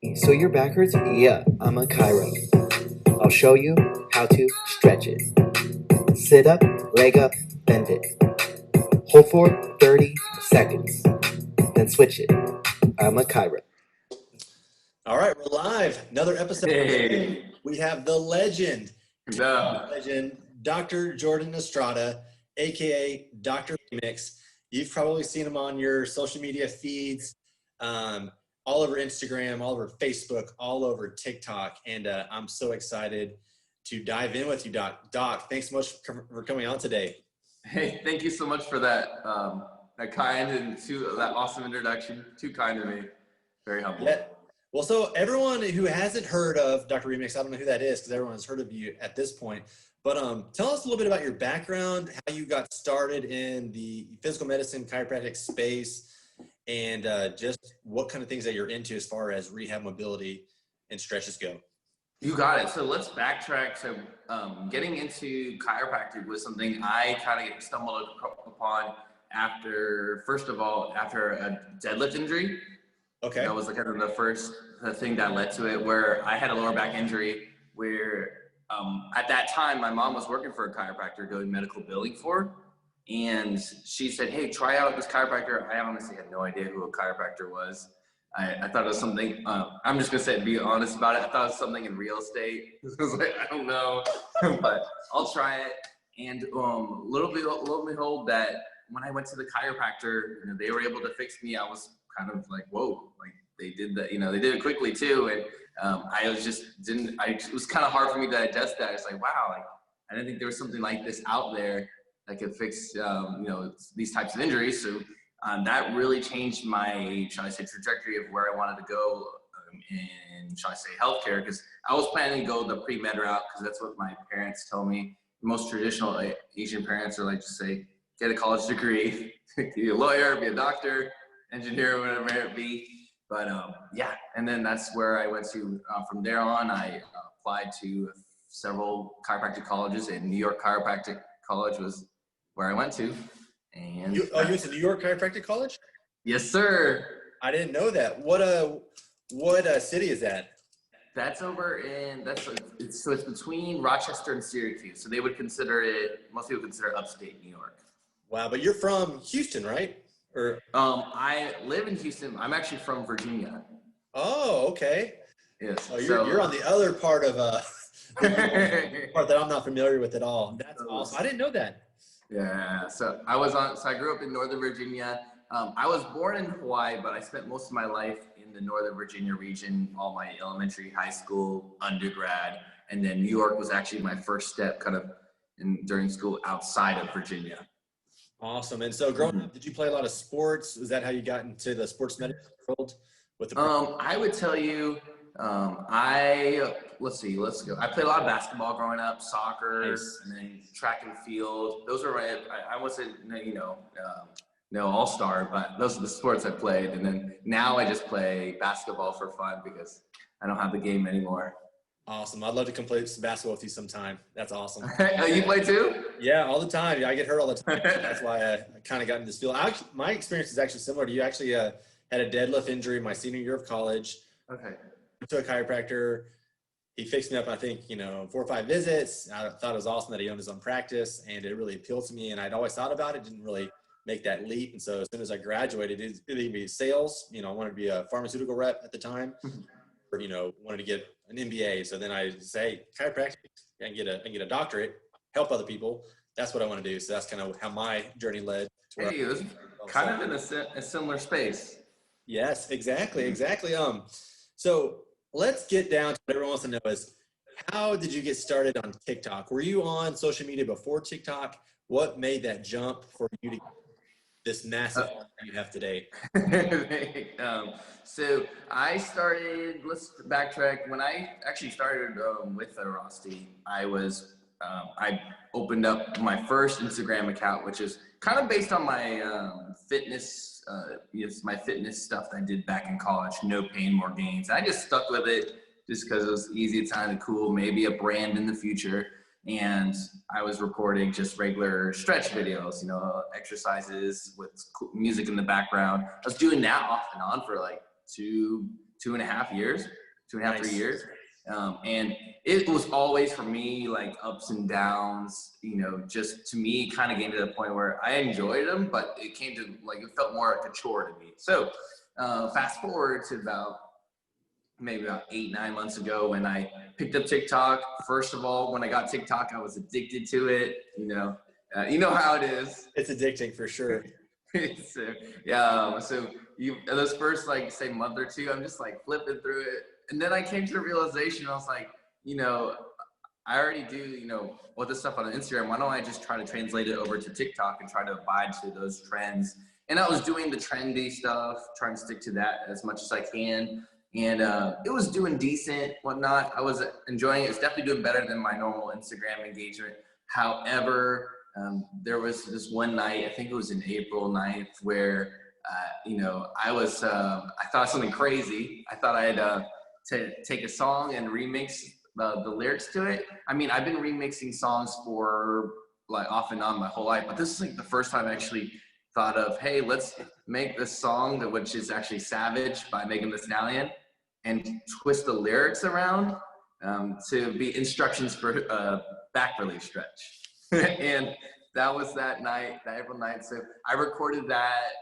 So your back hurts? Yeah, I'm a Chiro. I'll show you how to stretch it. Sit up, leg up, bend it. Hold for 30 seconds. Then switch it. I'm a Chiro. All right, we're live. Another episode. Hey, We have the legend, no. legend, Dr. Jordan Estrada, aka Dr. Remix. You've probably seen him on your social media feeds, all over Instagram, all over Facebook, all over TikTok, and I'm so excited to dive in with you, Doc. Doc, thanks so much for coming on today. Hey, thank you so much for that, that kind and that awesome introduction. Too kind of me. Very humble. Yeah. Well, so everyone who hasn't heard of Dr. Remix, I don't know who that is because everyone has heard of you at this point. But tell us a little bit about your background, how you got started in the physical medicine chiropractic space, and just what kind of things that you're into as far as rehab, mobility, and stretches go. You got it. So let's backtrack. So getting into chiropractic was something I kind of stumbled upon after, first of all, after a deadlift injury. Okay. That was kind of the thing that led to it, where I had a lower back injury where at that time my mom was working for a chiropractor doing medical billing for, and she said, hey, try out this chiropractor. I honestly had no idea who a chiropractor was. I thought it was something, I'm just gonna be honest about it. I thought it was something in real estate. I was like, I don't know, but I'll try it. And little behold, that when I went to the chiropractor, they were able to fix me. I was kind of like, whoa, like they did that, they did it quickly too. And I was just, it was kind of hard for me to digest that. It's like, wow, like I didn't think there was something like this out there that could fix, these types of injuries. So that really changed my, shall I say, trajectory of where I wanted to go in, shall I say, healthcare, because I was planning to go the pre-med route because that's what my parents told me. Most traditional Asian parents are like, just say, get a college degree, be a lawyer, be a doctor, engineer, whatever it be. But yeah, and then that's where I went to. From there on, I applied to several chiropractic colleges, and New York Chiropractic College was where I went to. And You went to New York Chiropractic College? Yes, sir. I didn't know that. What city is that? That's over in it's between Rochester and Syracuse. So they would consider it. Most people consider upstate New York. Wow, but you're from Houston, right? Or I live in Houston. I'm actually from Virginia. oh, okay. Yes. Oh, you're on the other part of part that I'm not familiar with at all. That's awesome. I didn't know that. Yeah. So I grew up in Northern Virginia. I was born in Hawaii, but I spent most of my life in the Northern Virginia region, all my elementary, high school, undergrad, and then New York was actually my first step kind of during school outside of Virginia. Awesome. And so growing up, did you play a lot of sports? Is that how you got into the sports medicine world? With the I would tell you, let's go. I played a lot of basketball growing up, soccer, Nice. and then track and field. Those were I wasn't, no all-star, but those are the sports I played. And then now I just play basketball for fun because I don't have the game anymore. Awesome. I'd love to come play some basketball with you sometime. That's awesome. Oh, you play too? Yeah, all the time. I get hurt all the time. That's why I kind of got in this field. My experience is actually similar to you. Actually had a deadlift injury my senior year of college. Okay. Went to a chiropractor. He fixed me up, I think, 4 or 5 visits. I thought it was awesome that he owned his own practice, and it really appealed to me. And I'd always thought about it, didn't really make that leap. And so as soon as I graduated, it either be sales. I wanted to be a pharmaceutical rep at the time, or, wanted to get an MBA. So then I say, chiropractic, I can get a doctorate, help other people. That's what I want to do. So that's kind of how my journey led to where Hey, this is kind of in a similar space. Yes, exactly. So let's get down to what everyone wants to know is, how did you get started on TikTok? Were you on social media before TikTok? What made that jump for you to this massive you have today? So I started, let's backtrack. When I actually started with Airrosti, I opened up my first Instagram account, which is kind of based on my fitness, my fitness stuff that I did back in college, no pain, more gains. I just stuck with it just because it was easy, it sounded cool, maybe a brand in the future. And I was recording just regular stretch videos, exercises with music in the background. I was doing that off and on for like 2.5 years, 2.5, Nice. 3 years. And it was always for me like ups and downs, you know, just to me kind of getting to the point where I enjoyed them, but it came to like, it felt more like a chore to me. So fast forward to maybe about 8, 9 months ago when I picked up TikTok. First of all, when I got TikTok, I was addicted to it. You know how it is. It's addicting for sure. So, yeah. So those first like say month or two, I'm just like flipping through it. And then I came to the realization, I was like, you know, I already do, you know, all this stuff on Instagram. Why don't I just try to translate it over to TikTok and try to abide to those trends? And I was doing the trendy stuff, trying to stick to that as much as I can. And it was doing decent, whatnot. I was enjoying it. It was definitely doing better than my normal Instagram engagement. However, there was this one night, I think it was in April 9th, where, you know, I thought something crazy. I thought I had to take a song and remix the lyrics to it. I mean, I've been remixing songs for like off and on my whole life, but this is like the first time I actually thought of, hey, let's make this song, which is actually Savage by Megan Thee Stallion, and twist the lyrics around to be instructions for back relief stretch. And that was that night, that April night. So I recorded that.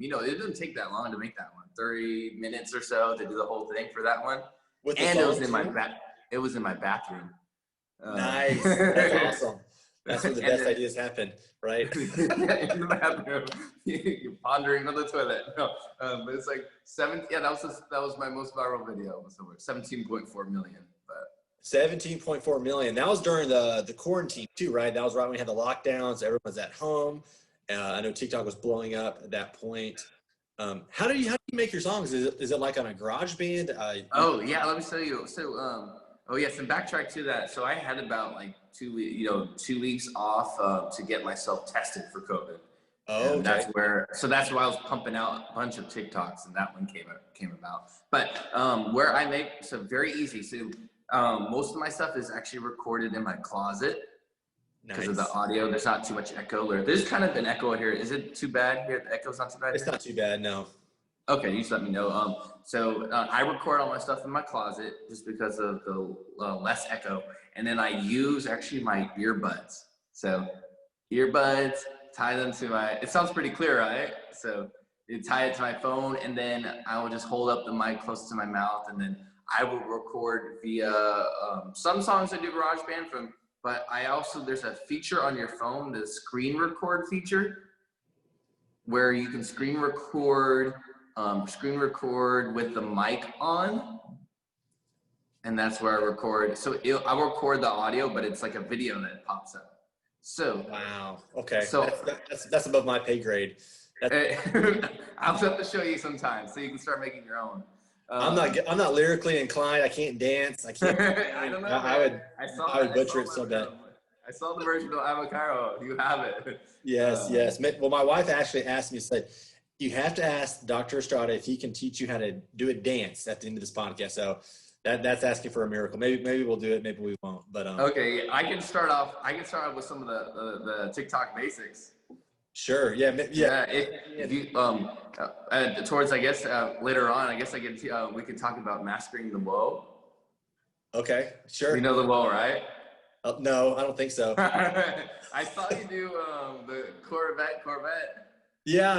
You know, it didn't take that long to make that one, 30 minutes or so to do the whole thing for that one. And it was in my bathroom. Nice. That's awesome. That's where the best ideas happen, right? In the bathroom, you're pondering on the toilet. No, but it's like that was my most viral video. Somewhere 17.4 million. But 17.4 million. That was during the quarantine too, right? That was right when we had the lockdowns. Everyone was at home. I know TikTok was blowing up at that point. How do you make your songs? Is it like on a garage band? Oh yeah, let me tell you. So oh yes, and backtrack to that. So I had about like 2 weeks off to get myself tested for COVID. Oh, okay. That's why I was pumping out a bunch of TikToks, and that one came about. But where I make, so very easy. So most of my stuff is actually recorded in my closet. Because of the audio, there's not too much echo. There's kind of an echo here. Is it too bad here? The echo's not too bad? It's not too bad, no. Okay, you just let me know. So I record all my stuff in my closet just because of the less echo. And then I use actually my earbuds. So earbuds, tie them to it sounds pretty clear, right? So you tie it to my phone, and then I will just hold up the mic close to my mouth, and then I will record via some songs I do GarageBand but there's a feature on your phone, the screen record feature, where you can screen record with the mic on, and that's where I record. So I'll record the audio, but it's like a video that pops up. So wow, okay. So that's above my pay grade. I'll have to show you sometime so you can start making your own. I'm not lyrically inclined. I can't dance. I can't. I don't know. I would butcher it so bad. I saw the version of I'm a Chiro. You have it. Yes, yes. Well, my wife actually asked me, said, you have to ask Dr. Estrada if he can teach you how to do a dance at the end of this podcast. So that's asking for a miracle. Maybe we'll do it. Maybe we won't. But okay, I can start off with some of the TikTok basics. Sure. Yeah. If you towards later on, I guess we can talk about mastering the WHOA. Okay. Sure. You know the WHOA, right? No, I don't think so. I saw you do the Corvette. Yeah.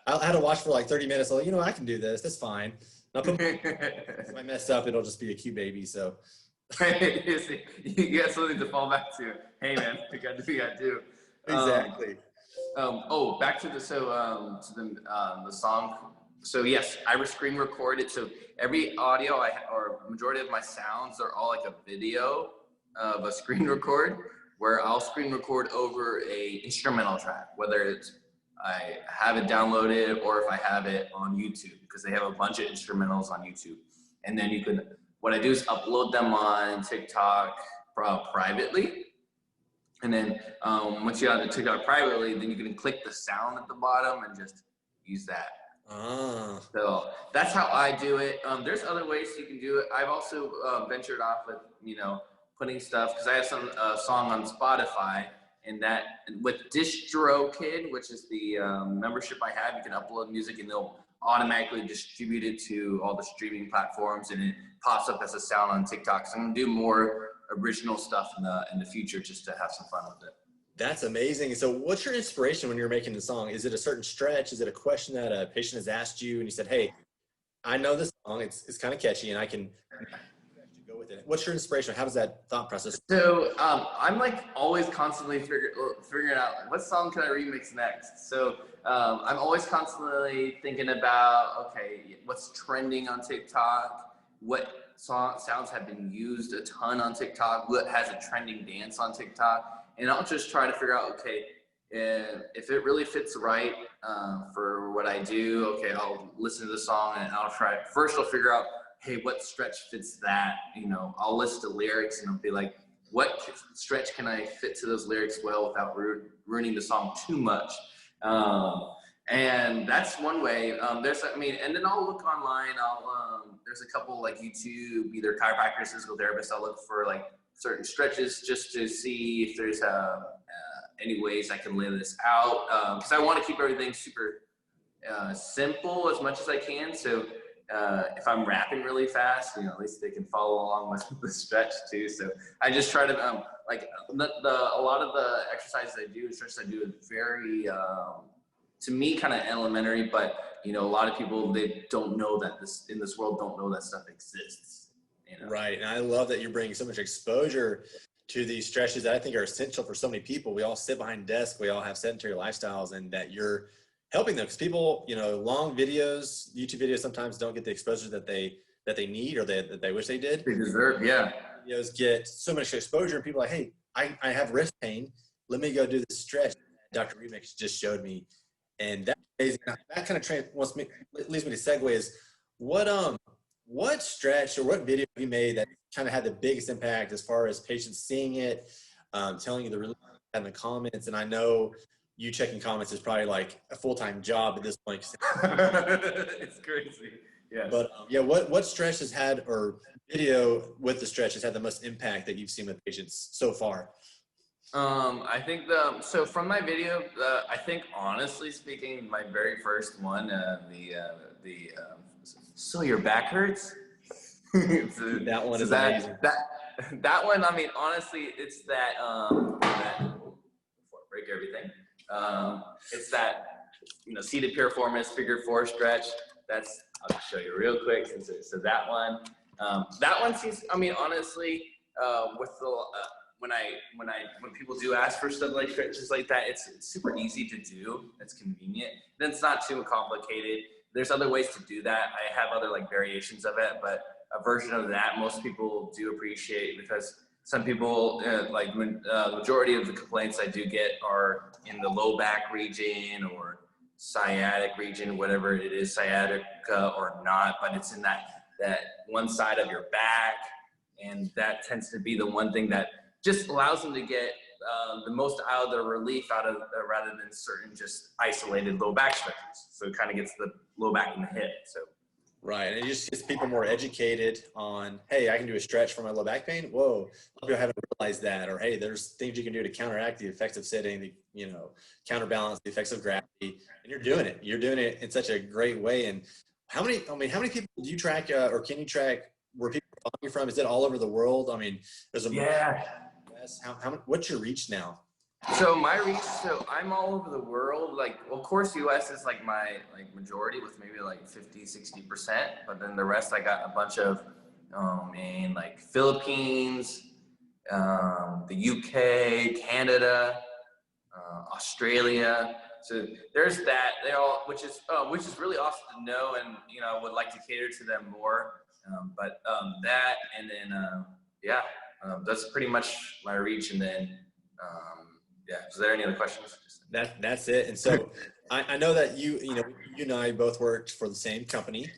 I had to watch for like 30 minutes. I'm like, I can do this. That's fine. If I mess up, it'll just be a cute baby. So you got something to fall back to. Hey man, you got to do what you got to do. Exactly. Back to the song. So yes, I screen record it. So every audio or majority of my sounds are all like a video of a screen record, where I'll screen record over a instrumental track, whether it's I have it downloaded or if I have it on YouTube, because they have a bunch of instrumentals on YouTube. And then what I do is upload them on TikTok privately. And then once you have the TikTok privately, then you can click the sound at the bottom and just use that. So that's how I do it. There's other ways you can do it. I've also ventured off with, putting stuff, because I have some song on Spotify, and that with DistroKid, which is the membership I have, you can upload music and they'll automatically distributed to all the streaming platforms, and it pops up as a sound on TikTok. So I'm gonna do more original stuff in the future, just to have some fun with it. That's amazing. So what's your inspiration when you're making the song? Is it a certain stretch? Is it a question that a patient has asked you and you said, hey, I know this song, it's kind of catchy and I can go with it. What's your inspiration? How does that thought process? So I'm like always constantly figuring out what song can I remix next. So I'm always constantly thinking about, okay, what's trending on TikTok? What sounds have been used a ton on TikTok? What has a trending dance on TikTok? And I'll just try to figure out, okay, if it really fits right for what I do, okay, I'll listen to the song and I'll try. First, I'll figure out, hey, what stretch fits that? You know, I'll listen to lyrics and I'll be like, what stretch can I fit to those lyrics well without ruining the song too much? And that's one way. And then I'll look online. There's a couple like YouTube, either chiropractors, physical therapists. I'll look for like certain stretches just to see if there's any ways I can lay this out. Because I want to keep everything super simple as much as I can. So if I'm rapping really fast, at least they can follow along with the stretch too. So I just try to a lot of the exercises I do, stretches I do, is very to me kind of elementary, but a lot of people, they don't know that in this world don't know that stuff exists. Right, and I love that you're bringing so much exposure to these stretches that I think are essential for so many people. We all sit behind desks, we all have sedentary lifestyles, and that you're helping them, because people, long videos, YouTube videos sometimes don't get the exposure that they need or that they wish they did. They deserve, yeah. Videos get so much exposure, and people are like, hey, I have wrist pain. Let me go do this stretch Dr. Remix just showed me. And that's amazing. That kind of leads me to segue is what stretch or what video have you made that kind of had the biggest impact as far as patients seeing it, telling you the relief in the comments? And I know you checking comments is probably like a full-time job at this point. It's crazy. Yes. But what stretch has had, or video with the stretch has had the most impact that you've seen with patients so far? I think so from my video, I think honestly speaking, my very first one, so your back hurts. That one is amazing. That one, I mean, honestly, it's that before I break everything, it's that seated piriformis figure 4 stretch. I'll show you real quick. So that one seems, I mean, honestly, with the when people do ask for stuff like stretches like that, it's super easy to do. It's convenient. Then it's not too complicated. There's other ways to do that. I have other like variations of it, but a version of that most people do appreciate, because some people the majority of the complaints I do get are in the low back region or sciatic region, whatever it is, sciatica or not, but it's in that one side of your back, and that tends to be the one thing that just allows them to get the most out of the relief out of rather than certain just isolated low back stretches. So it kind of gets the low back and the hip. So right, and it just gets people more educated on, hey, I can do a stretch for my low back pain. Whoa, people haven't realized that. Or hey, there's things you can do to counteract the effects of sitting, counterbalance the effects of gravity, and you're doing it. You're doing it in such a great way. And how many people do you track, or can you track where people are following you from? Is it all over the world? I mean, there's what's your reach now? So my reach, I'm all over the world. Of course, US is like my majority with maybe like 50-60%, but then the rest I got a bunch of in like Philippines, the UK, Canada, Australia. So there's that. Which is really awesome to know, and I would like to cater to them more. But that, and then that's pretty much my reach. And then is there any other questions? That's it. And so I know that you and I both worked for the same company,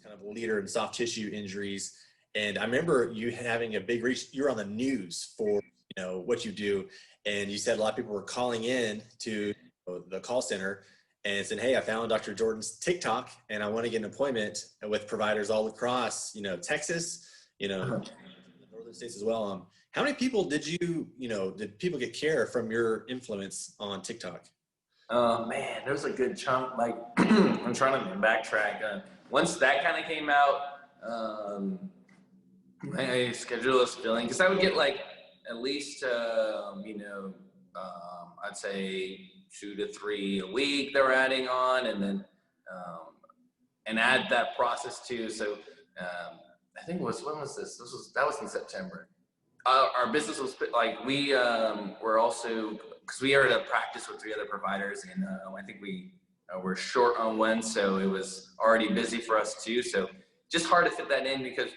kind of a leader in soft tissue injuries. And I remember you having a big reach. You were on the news for what you do, and you said a lot of people were calling in to the call center and said, hey, I found Dr. Jordan's TikTok and I want to get an appointment with providers all across, Texas, the northern states as well. How many people did people get care from your influence on TikTok? Man, there was a good chunk. Like, I'm trying to backtrack. Once that kind of came out, my schedule was filling because I would get like at least, I'd say 2 to 3 a week they were adding on, and then and add that process too. So I think when was this? That was in September. Our business was like we were also because we are at a practice with 3 other providers, and I think we were short on one, so it was already busy for us too. So just hard to fit that in because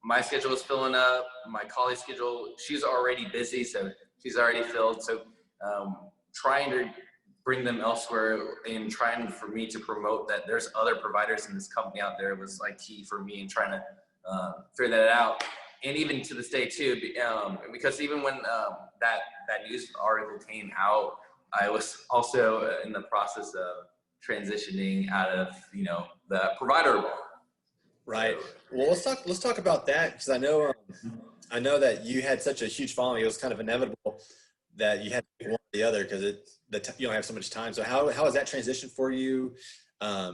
my schedule was filling up. My colleague's schedule, she's already busy, so she's already filled. So trying to bring them elsewhere and trying for me to promote that there's other providers in this company out there was like key for me and trying to figure that out. And even to this day too, because even when that news article came out, I was also in the process of transitioning out of the provider role. Right. Well, let's talk about that, because I know that you had such a huge following. It was kind of inevitable that you had to pick one or the other because you don't have so much time. So how has that transition for you? I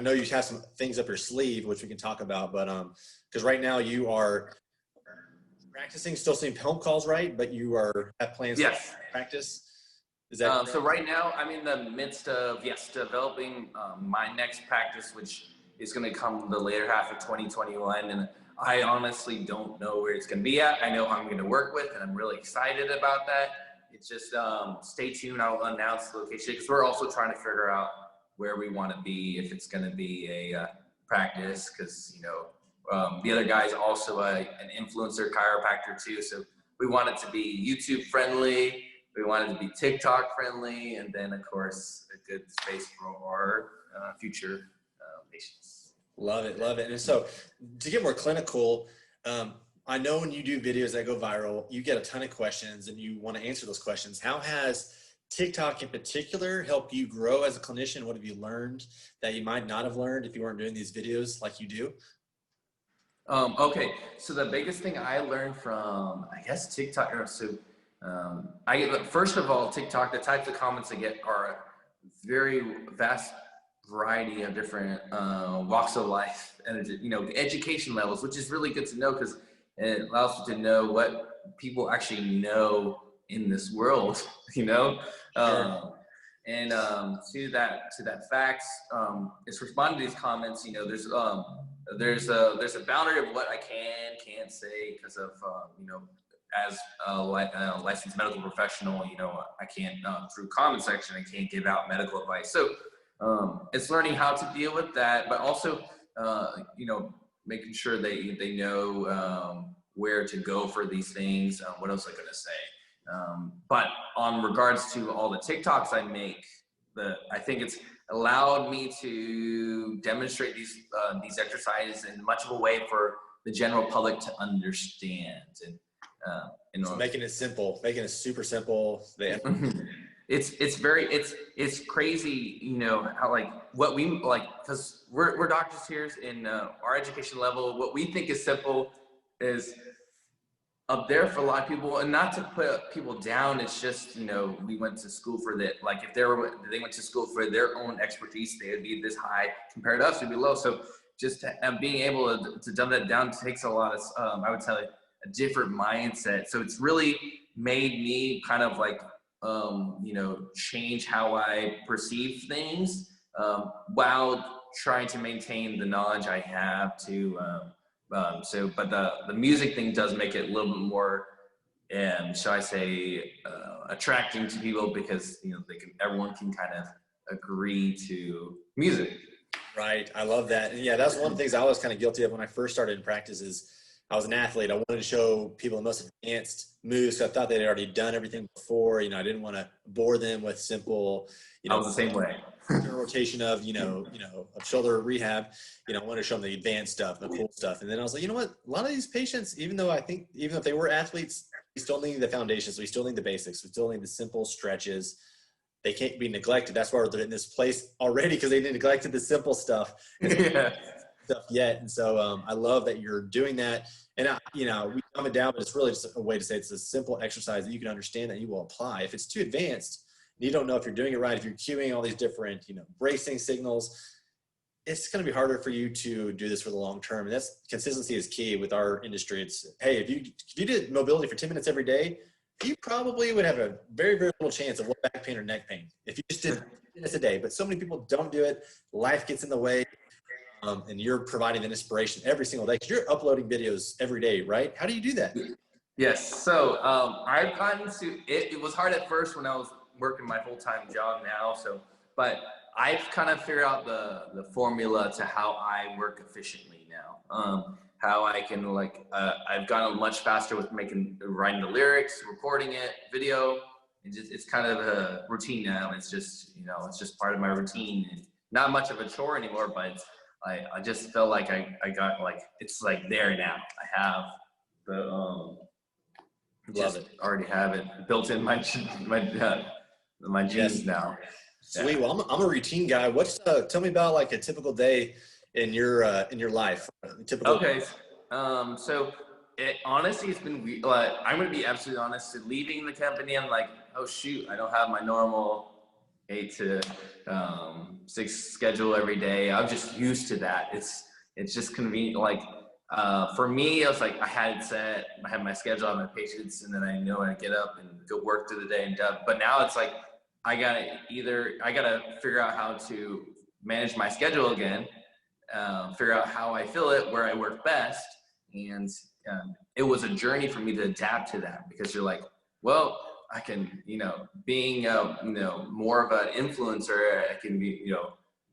know you have some things up your sleeve, which we can talk about, but because right now you are practicing, still seeing home calls, right? But you have plans to practice. Is that so right now I'm in the midst of developing my next practice, which is going to come the later half of 2021, and I honestly don't know where it's going to be at. I know who I'm going to work with, and I'm really excited about that. It's just stay tuned. I'll announce the location because we're also trying to figure out where we want to be, if it's going to be a practice, because the other guy's also an influencer chiropractor too. So we want it to be YouTube friendly. We want it to be TikTok friendly, and then of course a good space for our future patients. Love it, love it. And so to get more clinical, I know when you do videos that go viral, you get a ton of questions and you want to answer those questions. How has TikTok in particular helped you grow as a clinician? What have you learned that you might not have learned if you weren't doing these videos like you do? Okay, so the biggest thing I learned from, I guess, TikTok, first of all, TikTok, the types of comments I get are very vast variety of different walks of life and education levels, which is really good to know because it allows you to know what people actually know in this world, Sure. And to that facts, it's responding to these comments. There's a boundary of what I can't say because of as a licensed medical professional, I can't through comment section I can't give out medical advice. So it's learning how to deal with that, but also making sure they know where to go for these things. What else am I gonna say? But on regards to all the TikToks I make, I think it's allowed me to demonstrate these exercises in much of a way for the general public to understand. And So making it simple, making it super simple. It's crazy, how like what we like, because we're doctors here in our education level. What we think is simple is up there for a lot of people, and not to put people down. It's just we went to school for that. Like if they went to school for their own expertise, they would be this high. Compared to us, we'd be low. So just being able to dumb that down takes a lot of I would tell you a different mindset. So it's really made me kind of like change how I perceive things while trying to maintain the knowledge I have to. But the music thing does make it a little bit more, shall I say, attracting to people because everyone can kind of agree to music. Right. I love that. And yeah, that's one of the things I was kind of guilty of when I first started in practice. Is I was an athlete. I wanted to show people the most advanced moves. So I thought they'd already done everything before. I didn't want to bore them with simple, I was the same way. rotation of, of shoulder rehab. I wanted to show them the advanced stuff, the cool stuff. And then I was like, you know what? A lot of these patients, even if they were athletes, we still need the foundations. We still need the basics. We still need the simple stretches. They can't be neglected. That's why they're in this place already, because they neglected the simple stuff. Stuff yet. And so I love that you're doing that. And we dumb it down, but it's really just a way to say it's a simple exercise that you can understand that you will apply. If it's too advanced, you don't know if you're doing it right, if you're cueing all these different, bracing signals, it's going to be harder for you to do this for the long term. And that's consistency is key with our industry. It's, hey, if you did mobility for 10 minutes every day, you probably would have a very, very little chance of low back pain or neck pain if you just did 10 minutes a day. But so many people don't do it. Life gets in the way. And you're providing an inspiration every single day. 'Cause you're uploading videos every day, right? How do you do that? Yes. So I've gotten to it. It was hard at first when I was working my full-time job now. But I've kind of figured out the formula to how I work efficiently now. How I can I've gotten much faster with writing the lyrics, recording it, video. It's kind of a routine now. It's just it's just part of my routine. And not much of a chore anymore, but I just felt like I got it's there now. I have the already have it built in my genes now. Sweet. Well, I'm a routine guy. Tell me about a typical day in your life. Typical. Okay. So it honestly has been I'm gonna be absolutely honest. Leaving the company, I'm like, oh shoot, I don't have my normal 8 to 6 schedule every day. I'm just used to that. It's just convenient. For me, I was I had my schedule on my patients, and then I know I get up and go work through the day and done. But now it's I gotta figure out how to manage my schedule again, figure out how I feel it, where I work best. And it was a journey for me to adapt to that, because you're well, I can, being, more of an influencer, I can be,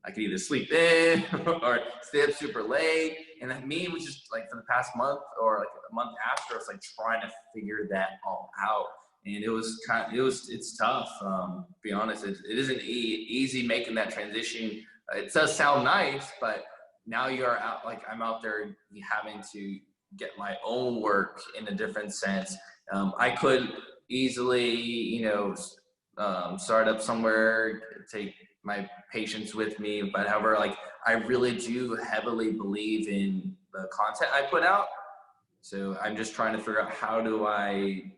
I can either sleep in or stay up super late. And me, it was just for the past month or a month after, I was trying to figure that all out. And it's tough. To be honest, it isn't easy making that transition. It does sound nice, but now you're out, I'm out there having to get my own work in a different sense. I could easily, start up somewhere, take my patients with me, but however, I really do heavily believe in the content I put out. So I'm just trying to figure out how do I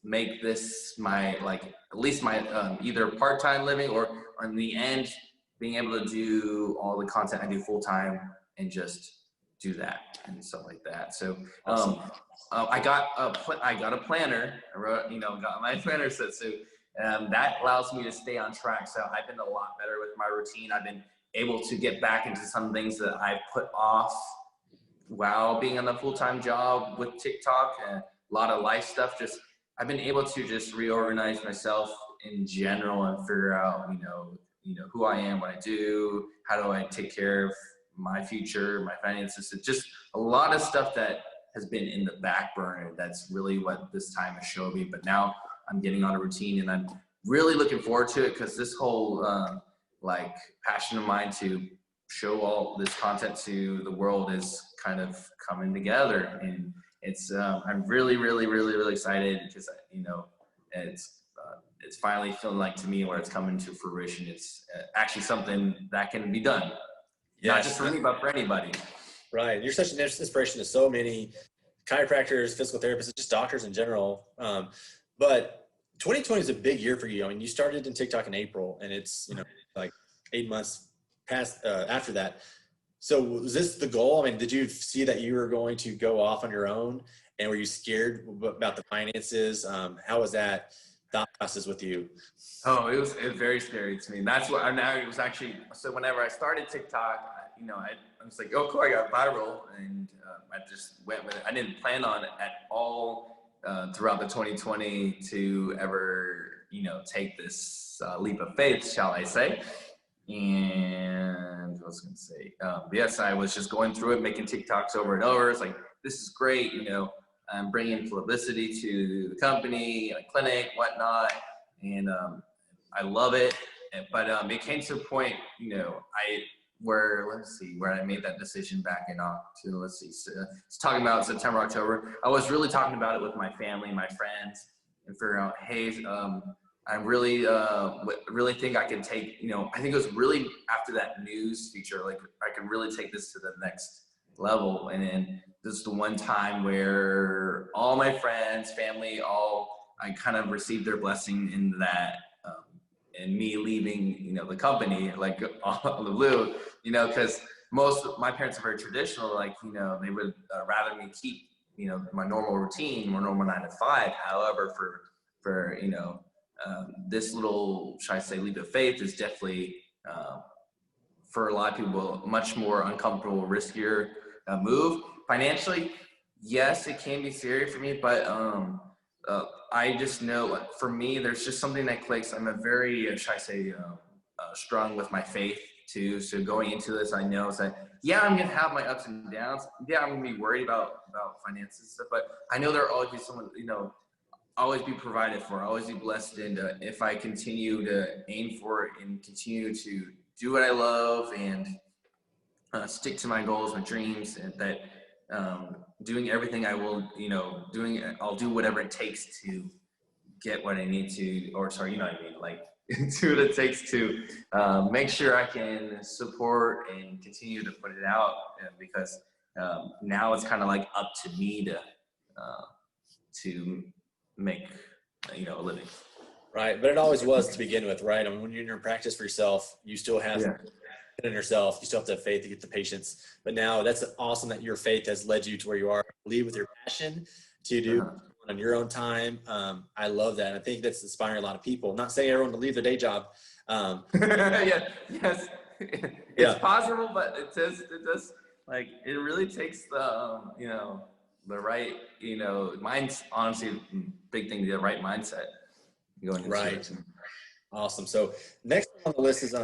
make this my at least my either part-time living, or in the end being able to do all the content I do full-time and just do that and stuff like that. So I got a planner. I wrote, got my planner set. So that allows me to stay on track. So I've been a lot better with my routine. I've been able to get back into some things that I put off while being on a full-time job with TikTok, and a lot of life stuff. I've been able to just reorganize myself in general and figure out, who I am, what I do, how do I take care of my future, my finances. It's just a lot of stuff that has been in the back burner. That's really what this time has showed me. But now I'm getting on a routine, and I'm really looking forward to it, because this whole passion of mine to show all this content to the world is kind of coming together. And it's I'm really, really, really, really excited, because it's finally feeling to me where it's coming to fruition. It's actually something that can be done. Yes. Not just for me, but for anybody. Right. You're such an inspiration to so many chiropractors, physical therapists, just doctors in general. But 2020 is a big year for you. I mean, you started in TikTok in April, and it's 8 months past after that. So was this the goal? I mean, did you see that you were going to go off on your own, and were you scared about the finances? How was that thought process with you? Oh, it was very scary to me. That's what it was actually. So whenever I started TikTok, I was oh cool, I got viral, and I just went with it. I didn't plan on it at all throughout the 2020 to ever take this leap of faith, shall I say? And I was gonna say, yes, I was just going through it, making TikToks over and over. It's this is great, I'm bringing publicity to the company, clinic, whatnot, and I love it. But it came to a point, where I made that decision back in it's talking about September, October. I was really talking about it with my family, my friends, and figuring out, hey, I really think I can take, I think it was really after that news feature, I can really take this to the next level. And then this is the one time where all my friends, family, I kind of received their blessing in that and me leaving, you know, the company, like on the blue, you know, because my parents are very traditional, like, you know, they would rather me keep, you know, my normal routine, my normal 9 to 5. However, for you know, this little, should I say, leap of faith is definitely, for a lot of people, a much more uncomfortable, riskier move. Financially, yes, it can be scary for me, but I just know, like, for me, there's just something that clicks. I'm a very, should I say, strong with my faith too. So going into this, I know it's like, yeah, I'm gonna have my ups and downs. Yeah, I'm gonna be worried about finances and stuff, but I know there'll always be someone, you know, always be provided for, always be blessed. And if I continue to aim for it and continue to do what I love and stick to my goals, my dreams, and that doing everything I will, you know, I'll do whatever it takes to get what I need to, or sorry, you know what I mean, like do what it takes to make sure I can support and continue to put it out, because now it's kind of like up to me to make, you know, a living. Right, but it always was to begin with, right? I mean, when you're in your practice for yourself, you still have in yourself, you still have to have faith to get the patients. But now that's awesome that your faith has led you to where you are. Lead with your passion to do on your own time. I love that. I think that's inspiring a lot of people. I'm not saying everyone to leave their day job. Yeah, yes, it's possible, but it does, like, it really takes the, you know, the right, you know, mine's honestly big thing, the right mindset going into it. Awesome. So next on the list is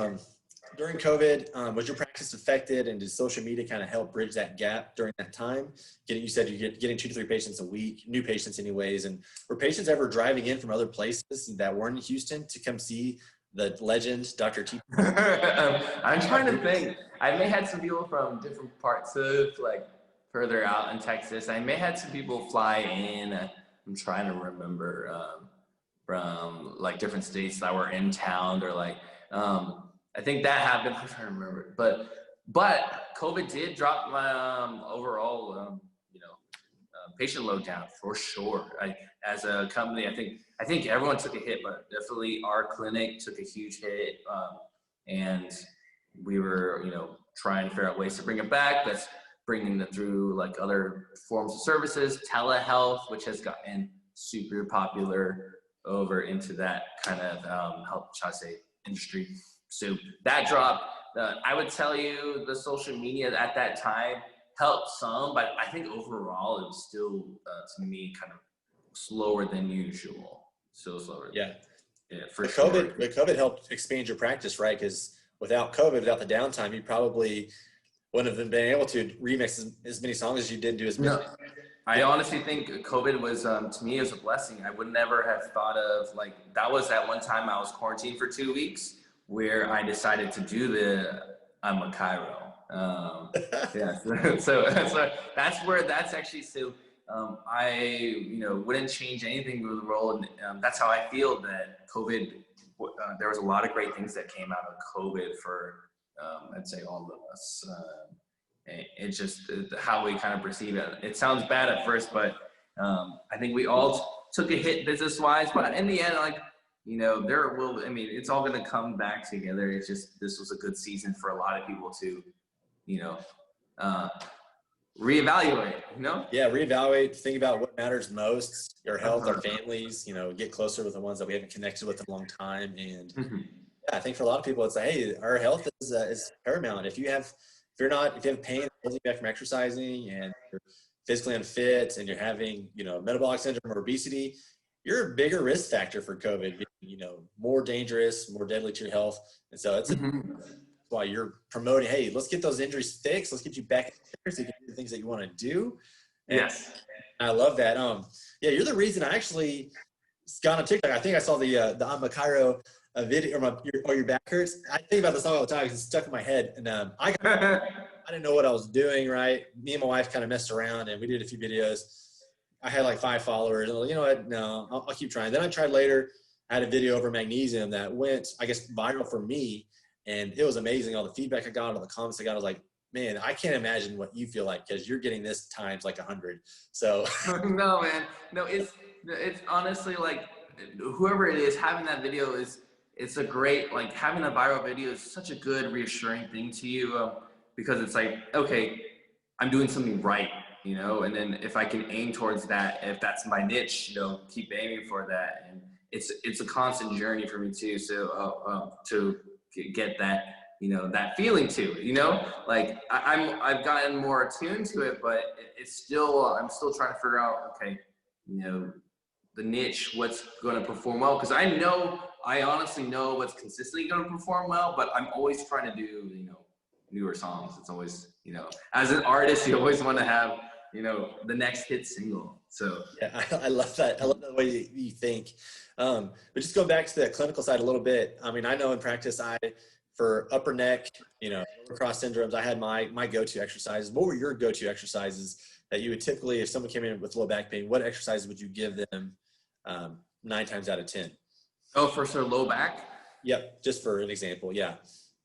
during COVID, was your practice affected, and did social media kind of help bridge that gap during that time? You said you're getting 2 to 3 patients a week, new patients anyways, and were patients ever driving in from other places that weren't in Houston to come see the legend, Dr. T? I'm trying to think. I may have some people from different parts of, like, further out in Texas. I may have some people fly in. I'm trying to remember from, like, different states that were in town, or like, I think that happened. I'm trying to remember, but COVID did drop my overall, you know, patient load down for sure. As a company, I think everyone took a hit, but definitely our clinic took a huge hit, and we were, you know, trying to figure out ways to bring it back. That's bringing it through, like, other forms of services, telehealth, which has gotten super popular over into that kind of health, shall I say, industry. So that dropped. I would tell you the social media at that time helped some, but I think overall it was still, to me, kind of slower than usual. Still slower. Yeah, for but sure. COVID helped expand your practice, right? Because without COVID, without the downtime, you probably wouldn't have been able to remix as many songs as you did, do as many. No, I honestly think COVID was, to me, it was a blessing. I would never have thought of, like, that was at one time I was quarantined for 2 weeks, where I decided to do I'm a Chiro. So that's actually, so I, you know, wouldn't change anything with the role. And that's how I feel that COVID, there was a lot of great things that came out of COVID for, I'd say, all of us. It's just how we kind of perceive it. It sounds bad at first, but I think we all took a hit business-wise. But in the end, like, you know, it's all going to come back together. It's just, this was a good season for a lot of people to, you know, reevaluate, you know? Yeah, reevaluate, think about what matters most, your health, our families, you know, get closer with the ones that we haven't connected with in a long time. And yeah, I think for a lot of people, it's like, hey, our health is paramount. If you have pain holding you back from exercising, and you're physically unfit, and you're having, you know, metabolic syndrome or obesity, you're a bigger risk factor for COVID, being, you know, more dangerous, more deadly to your health. And so that's why you're promoting, hey, let's get those injuries fixed. Let's get you back so you can do the things that you want to do. And yes. I love that. Yeah, you're the reason I actually got on TikTok. I think I saw the I'm a Chiro video, or your back hurts. I think about the song all the time because it's stuck in my head. And I didn't know what I was doing, right? Me and my wife kind of messed around, and we did a few videos. I had like 5 followers. And you know what? No, I'll keep trying. Then I tried later. I had a video over magnesium that went, I guess, viral for me. And it was amazing. All the feedback I got, all the comments I got, I was like, man, I can't imagine what you feel like, because you're getting this times like 100. So no, man, no, it's honestly, like, whoever it is having that video it's a great, like having a viral video is such a good reassuring thing to you, because it's like, okay, I'm doing something right, you know, and then if I can aim towards that, if that's my niche, you know, keep aiming for that. And it's a constant journey for me too. So to get that, you know, that feeling too, you know, like I've gotten more attuned to it, but it's still, I'm still trying to figure out, okay, you know, the niche, what's going to perform well. Cause I honestly know what's consistently going to perform well, but I'm always trying to do, you know, newer songs. It's always, you know, as an artist, you always want to have, you know, the next hit single. So yeah, I love that. I love the way you think. But just go back to the clinical side a little bit. I mean, I know in practice, for upper neck, you know, lower cross syndromes, I had my go-to exercises. What were your go-to exercises that you would typically, if someone came in with low back pain, what exercises would you give them 9 times out of 10? Oh, for sure, low back? Yep, just for an example, yeah.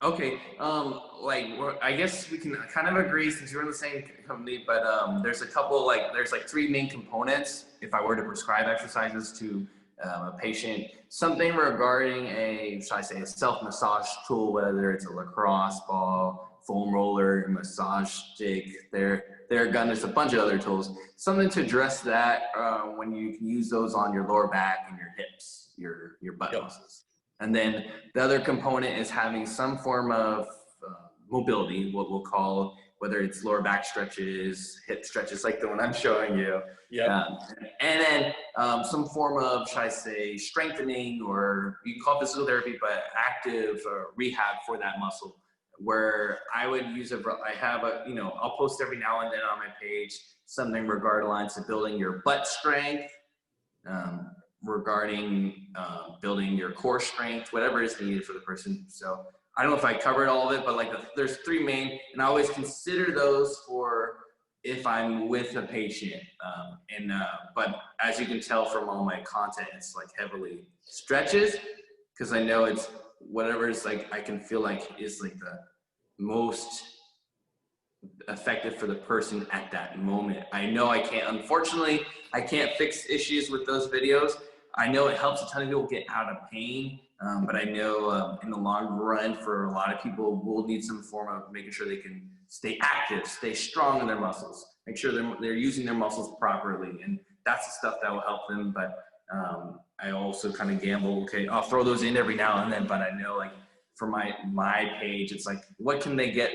Okay, I guess we can kind of agree since you're in the same company, but there's a couple, there's 3 main components if I were to prescribe exercises to a patient. Something regarding a self-massage tool, whether it's a lacrosse ball, foam roller, massage stick, their gun, there's a bunch of other tools. Something to address that when you can use those on your lower back and your hips, your butt muscles. And then the other component is having some form of mobility, what we'll call, whether it's lower back stretches, hip stretches like the one I'm showing you. Yeah. And then some form of, should I say, strengthening, or you can call it physical therapy, but active rehab for that muscle, where I would use I have I'll post every now and then on my page something regarding lines to building your butt strength, regarding building your core strength, whatever is needed for the person. So I don't know if I covered all of it, but there's 3 main, and I always consider those for if I'm with a patient. But as you can tell from all my content, it's heavily stretches, because I know it's whatever is I can feel like is the most effective for the person at that moment. I know unfortunately, I can't fix issues with those videos. I know it helps a ton of people get out of pain, but I know in the long run, for a lot of people, we'll need some form of making sure they can stay active, stay strong in their muscles, make sure they're using their muscles properly, and that's the stuff that will help them. But I also kind of gamble, okay, I'll throw those in every now and then, but I know for my page, it's what can they get,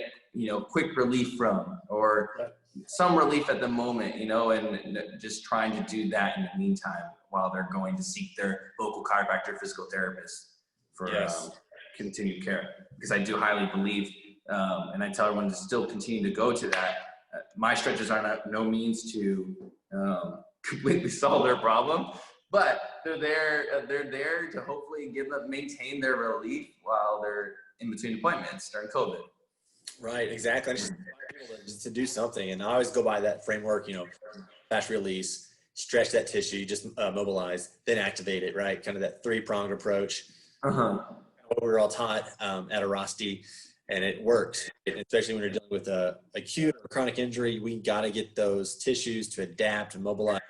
quick relief from, or some relief at the moment, and just trying to do that in the meantime while they're going to seek their local chiropractor, physical therapist for continued care. Because I do highly believe, and I tell everyone to still continue to go to that. My stretches are no means to completely solve their problem, but they're there to hopefully maintain their relief while they're in between appointments during COVID. Right, exactly. Just to do something, and I always go by that framework, fast release, stretch that tissue, just mobilize, then activate it, right? Kind of that 3-pronged approach. What we were all taught at Airrosti, and it works, especially when you're dealing with a acute or chronic injury. We got to get those tissues to adapt and mobilize,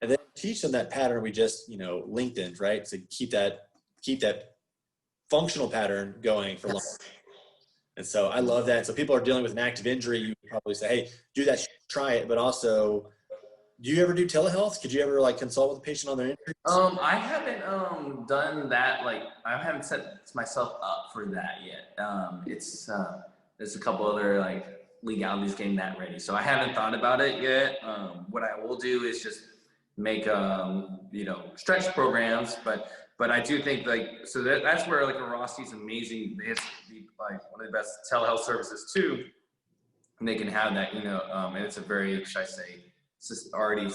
and then teach them that pattern we just lengthened, right? To keep that functional pattern going for long. And so I love that. So people are dealing with an active injury, you probably say, hey, do that, try it. But also, do you ever do telehealth? Could you ever consult with a patient on their injury? I haven't done that. I haven't set myself up for that yet. There's a couple other legalities getting that ready. So I haven't thought about it yet. What I will do is just make stretch programs, but I do think so that's where Airrosti is amazing. They have one of the best telehealth services too, and they can have that, and it's a very, should I say, already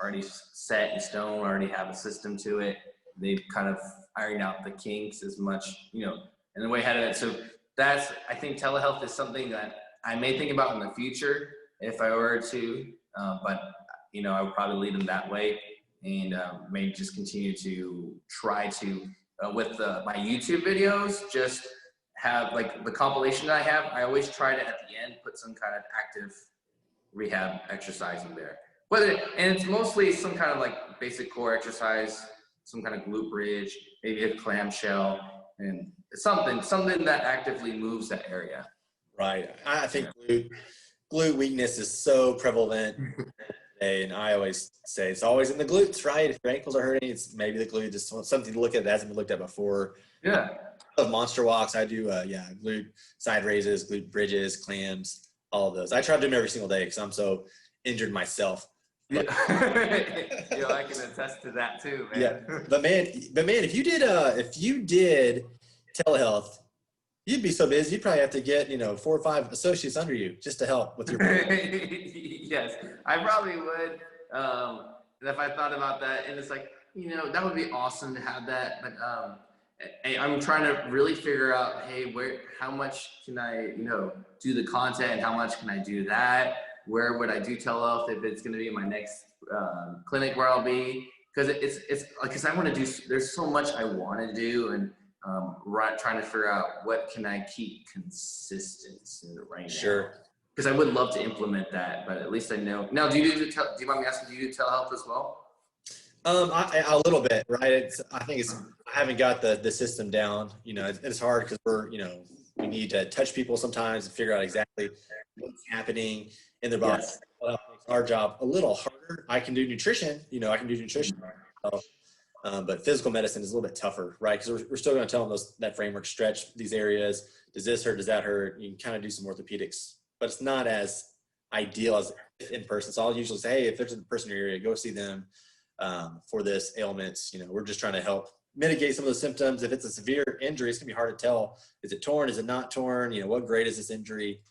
already set in stone, already have a system to it. They've kind of ironed out the kinks as much, and the way ahead of it. So I think telehealth is something that I may think about in the future if I were to, but I would probably lead them that way, and maybe just continue to try to, with my YouTube videos, just have the compilation that I have. I always try to, at the end, put some kind of active rehab exercise in there. And it's mostly some kind of basic core exercise some kind of glute bridge, maybe a clamshell, and something that actively moves that area. Right. I think glute weakness is so prevalent today, and I always say it's always in the glutes, right? If your ankles are hurting, it's maybe the glute, just something to look at that hasn't been looked at before. Yeah. I love monster walks. I do, glute side raises, glute bridges, clams, all of those. I try to do them every single day because I'm so injured myself. Yeah. I can attest to that too, man. Yeah. But man, if you did telehealth, you'd be so busy, you'd probably have to get, 4 or 5 associates under you just to help with your. Yes, I probably would. If I thought about that, and it's like, that would be awesome to have that. But I'm trying to really figure out, hey, how much can I, do the content, and how much can I do that? Where would I do telehealth if it's going to be in my next clinic where I'll be? Because I want to do. There's so much I want to do, and trying to figure out what can I keep consistent right now. Sure. Because I would love to implement that, but at least I know. Now, do you mind me asking, do you do telehealth as well? A little bit, right? I haven't got the system down. It's hard because we need to touch people sometimes and figure out exactly what's happening in their body. Yes. Well, that makes our job a little harder. I can do nutrition, but physical medicine is a little bit tougher, right? Because we're still going to tell them that framework, stretch these areas. Does this hurt? Does that hurt? You can kind of do some orthopedics, but it's not as ideal as in person. So I'll usually say, hey, if there's a person in your area, go see them for this ailments. We're just trying to help mitigate some of the symptoms. If it's a severe injury, it's gonna be hard to tell. Is it torn? Is it not torn? What grade is this injury?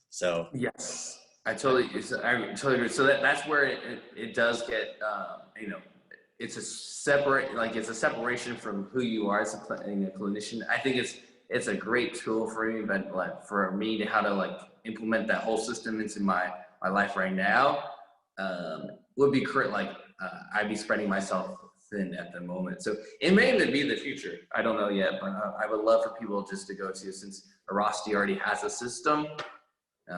So yes, I totally agree. So that's where it does get, it's a separation from who you are as a clinician. I think it's a great tool for me, but for me to how to implement that whole system into my life right now would be correct. I'd be spreading myself thin at the moment. So it may even be the future. I don't know yet, but I would love for people just to go to, since Airrosti already has a system,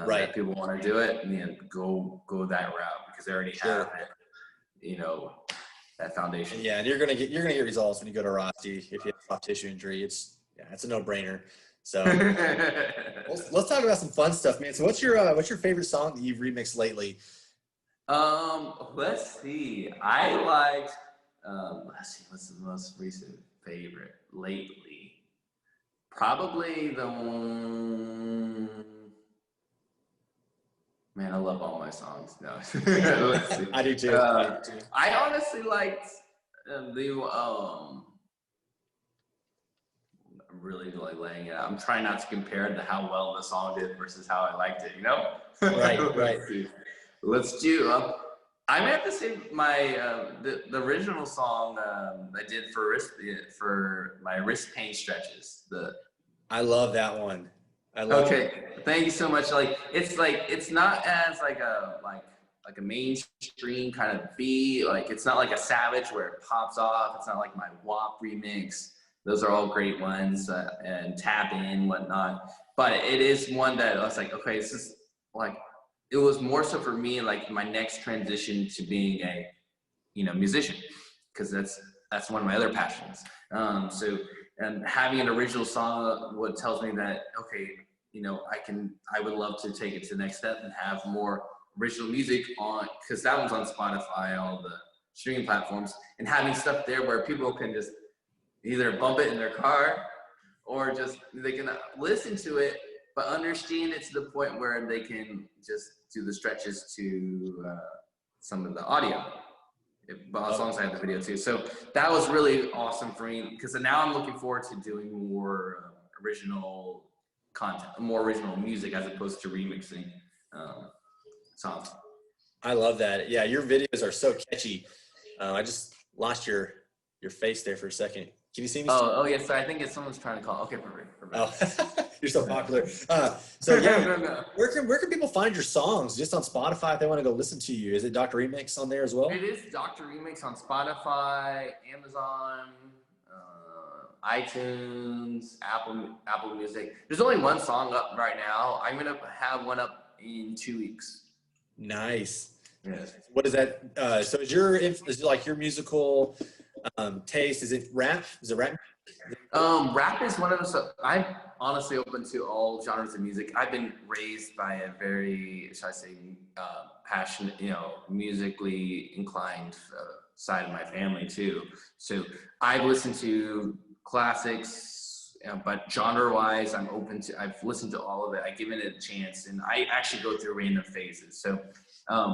right. That people want to do it, and then go that route because they already have it, that foundation. Yeah, and you're gonna get results when you go to Airrosti if you have a soft tissue injury. It's a no-brainer. So let's talk about some fun stuff, man. So what's your favorite song that you've remixed lately? Let's see. I liked, what's the most recent favorite lately? Probably man, I love all my songs. No. Let's see. I do too. I honestly liked I'm really laying it out. I'm trying not to compare to how well the song did versus how I liked it, Right. Let's do. I may have to say my the original song I did for my wrist pain stretches. I love that one. Okay, thank you so much. It's not as like a mainstream kind of beat. It's not like a Savage where it pops off. It's not like my WAP remix. Those are all great ones and tap in whatnot. But it is one that I was like, okay, this is it was more so for me my next transition to being a musician, because that's one of my other passions. And having an original song what tells me that okay, I would love to take it to the next step and have more original music on, because that one's on Spotify, all the streaming platforms, and having stuff there where people can just either bump it in their car or just they can listen to it but understand it to the point where they can just do the stretches to some of the audio. As long as I have the video too. So that was really awesome for me, because now I'm looking forward to doing more original content, more original music as opposed to remixing songs. I love that. Yeah, your videos are so catchy. I just lost your face there for a second. Can you see me? Oh yes, I think someone's trying to call. Okay, perfect. Oh, you're so popular. So yeah, No. Where can people find your songs? Just on Spotify if they want to go listen to you. Is it Dr. Remix on there as well? It is Dr. Remix on Spotify, Amazon, iTunes, Apple Music. There's only one song up right now. I'm gonna have one up in 2 weeks. Nice. Yes. What is that? So is your musical taste? Is it rap? Is it rap? Rap is one of the, so I'm honestly open to all genres of music. I've been raised by a very, should I say, passionate, musically inclined side of my family too. So I've listened to classics, but genre-wise, I'm open to, I've listened to all of it. I give it a chance, and I actually go through random phases. So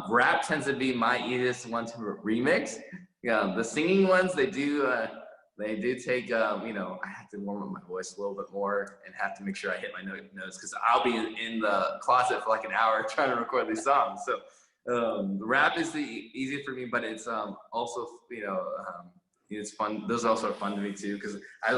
rap tends to be my easiest one to remix. Yeah, the singing ones, they do take, I have to warm up my voice a little bit more and have to make sure I hit my notes, because I'll be in the closet for like an hour trying to record these songs. So the rap is the easiest for me, but it's also, it's fun. Those also are fun to me too, because I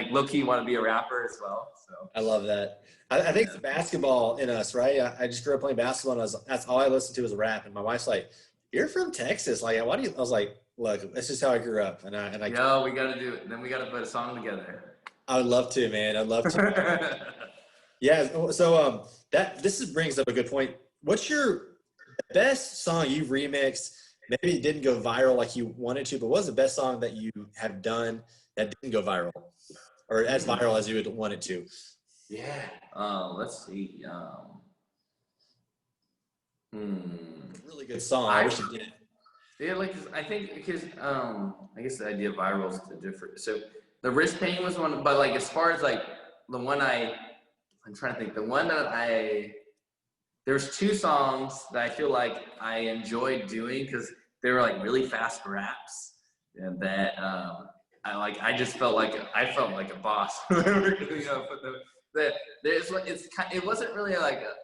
low-key want to be a rapper as well. So I love that. I think it's basketball in us, right? I just grew up playing basketball, and that's all I listened to was rap. And my wife's like, "You're from Texas, like, why do you?" I was like, "Look, that's just how I grew up." And I no, we got to do it. Then we got to put a song together. I would love to, man. I'd love to. Yeah. So this brings up a good point. What's your best song you've remixed? Maybe it didn't go viral like you wanted to, but what was the best song that you have done that didn't go viral, or as viral as you would want it to? Yeah. Let's see. Really good song. I wish it did. Yeah, I think because I guess the idea of viral is different. So the wrist pain was one, but like as far as like the one I'm trying to think, the one that there's two songs that I feel like I enjoyed doing because they were like really fast raps, and that I just felt like a boss. It wasn't really like a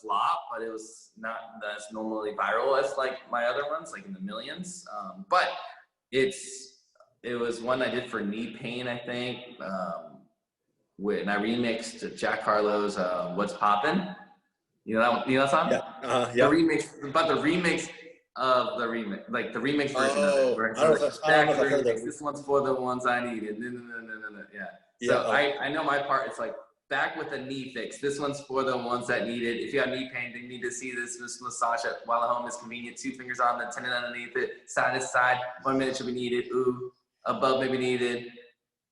flop, but it was not as normally viral as like my other ones, like in the millions. But it was one I did for knee pain, I think. And I remixed Jack Harlow's "What's Poppin'." You know that song? Yeah. The remix, but the remix of the remix, like the remix version of it. Where it's I don't know if I've heard that. This one's for the ones I needed. No. Yeah. So I know my part. It's like, back with a knee fix. This one's for the ones that need it. If you have knee pain, they need to see this massage it while at home is convenient. 2 fingers on the tendon underneath it, side to side. 1 minute should be needed. Ooh, above may be needed.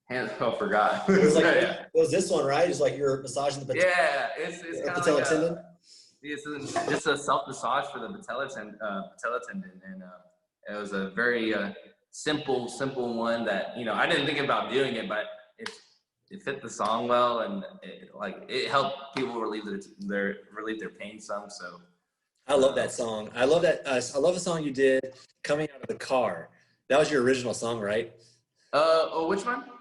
Hands. Oh, forgot. It was it was this one, right? It's like you're massaging the yeah, it's kind of like tendon. It's just a self massage for the patella tendon, and it was a very simple one that I didn't think about doing it, but it fit the song well, and it helped people relieve their pain some. So I love that song. I love that. I love the song you did coming out of the car. That was your original song, right? Which one?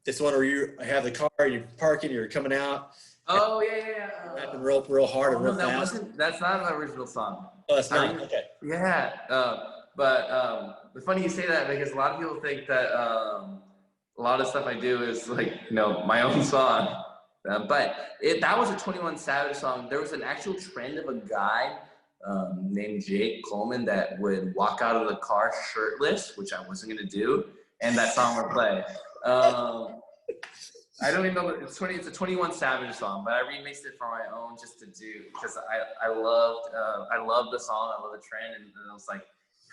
It's one where you have the car, you're parking, you're coming out. Oh yeah. Rapping real hard and real fast. That's not an original song. Oh, that's not. Okay. Yeah, but it's funny you say that, because a lot of people think that a lot of stuff I do is like my own song. But that was a 21 Savage song. There was an actual trend of a guy named Jake Coleman that would walk out of the car shirtless, which I wasn't gonna do, and that song would play. I don't even know. It's a 21 Savage song, but I remixed it for my own just to do, because I loved the song, I love the trend, and I was like,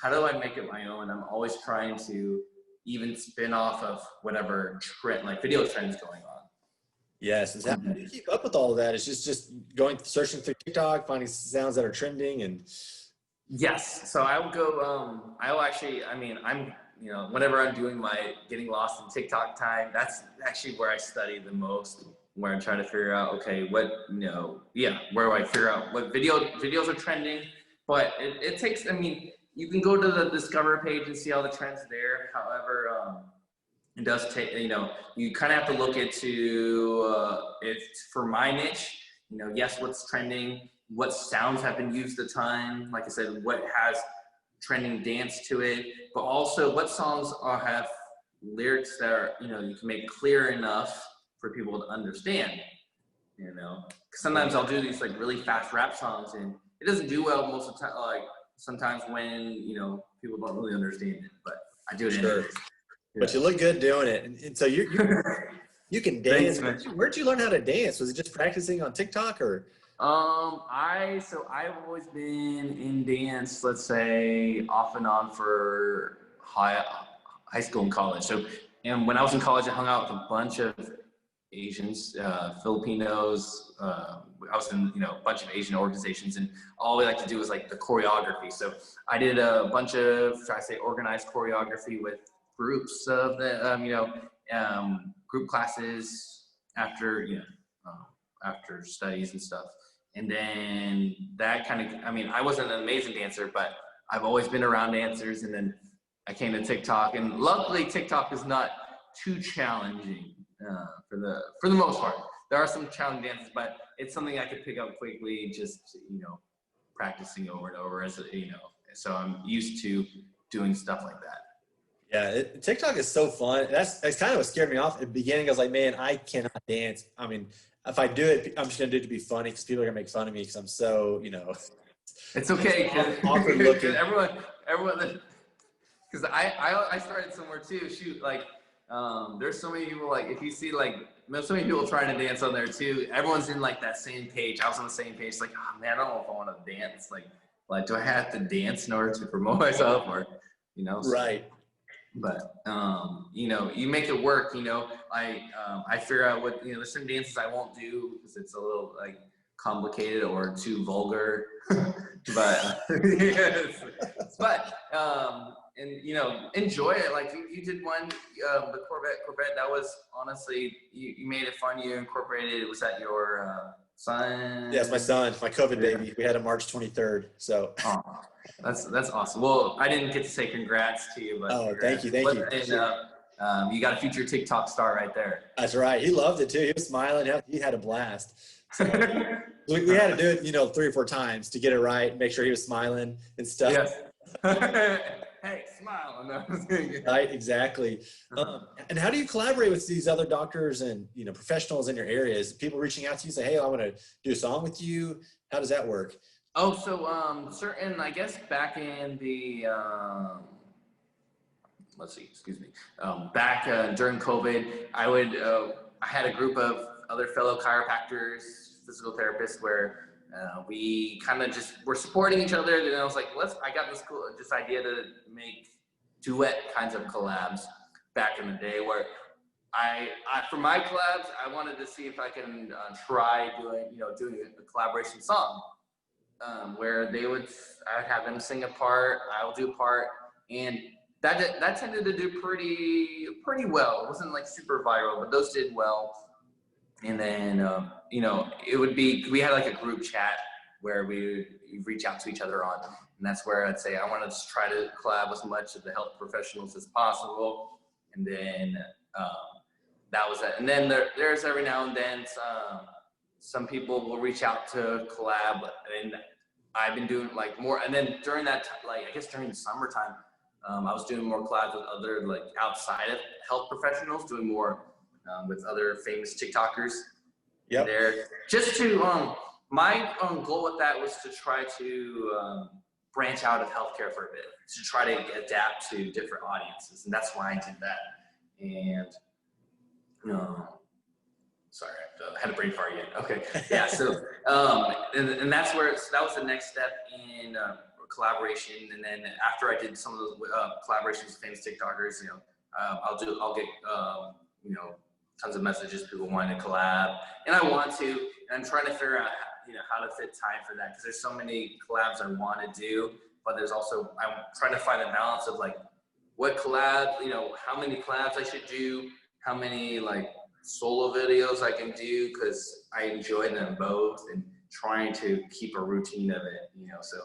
how do I make it my own? I'm always trying to even spin off of whatever trend, like video trends going on. Yes, how do you keep up with all of that? It's just searching through TikTok, finding sounds that are trending, and yes. So I will go. Whenever I'm doing my getting lost in TikTok time, that's actually where I study the most, where I'm trying to figure out, okay, where do I figure out what videos are trending. But it takes, you can go to the Discover page and see all the trends there. However, it does take, you kind of have to look into, if for my niche, yes, what's trending, what sounds have been used a ton, like I said, what has trending dance to it, but also what songs have lyrics that are, you can make clear enough for people to understand, because sometimes I'll do these like really fast rap songs and it doesn't do well most of the time, like sometimes when, people don't really understand it, but I do it anyways. But you look good doing it. And so you can dance. Thanks, Where'd you learn how to dance? Was it just practicing on TikTok or? I've always been in dance, let's say off and on for high school and college. So, and when I was in college, I hung out with a bunch of Asians, Filipinos. I was in, a bunch of Asian organizations, and all we like to do is like the choreography. So I did a bunch of, try to say, organized choreography with groups of the, group classes after, after studies and stuff. And then that kind of, I wasn't an amazing dancer, but I've always been around dancers. And then I came to TikTok, and luckily TikTok is not too challenging for the most part. There are some challenging dances, but it's something I could pick up quickly, just, practicing over and over so I'm used to doing stuff like that. Yeah, TikTok is so fun. That's kind of what scared me off at the beginning. I was like, man, I cannot dance. If I do it, I'm just gonna do it to be funny, because people are gonna make fun of me because I'm so, It's okay, awkward looking. everyone, because I started somewhere too. Shoot, there's so many people, if you see so many people trying to dance on there too. Everyone's in that same page. I was on the same page. Oh man, I don't know if I want to dance. Do I have to dance in order to promote myself, or Right. But you make it work. I figure out what there's some dances I won't do because it's a little complicated or too vulgar. But and enjoy it. You did one, the Corvette. That was honestly, you made it fun. You incorporated it. Was that your son? Yes, my son, my COVID baby. We had him March 23rd. So. Oh, that's awesome. Well, I didn't get to say congrats to you, but thank you. And you got a future TikTok star right there. That's right. He loved it too. He was smiling. He had a blast. So we had to do it, 3 or 4 times to get it right, make sure he was smiling and stuff. Yes. Hey, smile. No. Right, exactly. And how do you collaborate with these other doctors and professionals in your areas? People reaching out to you, say, hey, I want to do a song with you. How does that work? Oh, so I guess back in the back during COVID, I had a group of other fellow chiropractors, physical therapists, where we kind of just were supporting each other. And I was like, I got this idea to make duet kinds of collabs back in the day, where I for my collabs, I wanted to see if I can try doing a collaboration song. Where I'd have them sing a part, I'll do a part, and that tended to do pretty well. It wasn't super viral, but those did well. And then it would be, we had a group chat where we reach out to each other on, and that's where I'd say I want to try to collab with as much of the health professionals as possible. And then that was it. And then there's every now and then some people will reach out to collab, and I've been doing more. And then during that time, I guess during the summertime, I was doing more collabs with other outside of health professionals, doing more with other famous TikTokers. Yeah. There, just to my goal with that was to try to branch out of healthcare for a bit, to try to adapt to different audiences, and that's why I did that. And sorry, I had a brain fart again. Okay, yeah. So, and that was the next step in collaboration. And then after I did some of those collaborations with famous TikTokers, I'll get tons of messages, people wanting to collab, and I want to. And I'm trying to figure out how to fit time for that, because there's so many collabs I want to do, but there's also, I'm trying to find a balance of what collab, how many collabs I should do, how many solo videos I can do, because I enjoy them both, and trying to keep a routine of it, so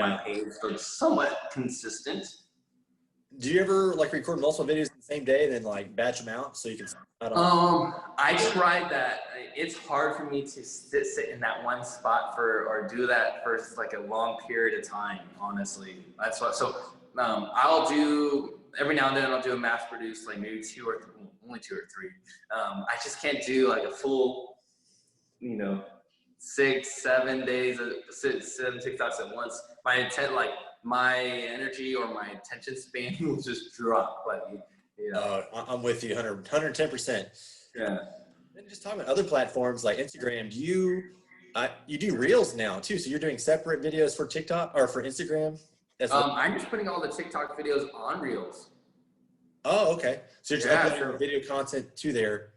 my page looks somewhat consistent. Do you ever record multiple videos in the same day, then batch them out so you can? I tried that. It's hard for me to sit in that one spot or do that for a long period of time. Honestly, that's what. So I'll do every now and then. I'll do a mass produce maybe only 2 or 3. I just can't do a full 6, 7 days of 7 TikToks at once. My intent, my energy or my attention span will just drop. I'm with you 110%. Yeah. And just talking about other platforms like Instagram, you do Reels now too. So you're doing separate videos for TikTok or for Instagram? I'm just putting all the TikTok videos on Reels. Oh, okay. So you're just Yeah, uploading so- your video content to there.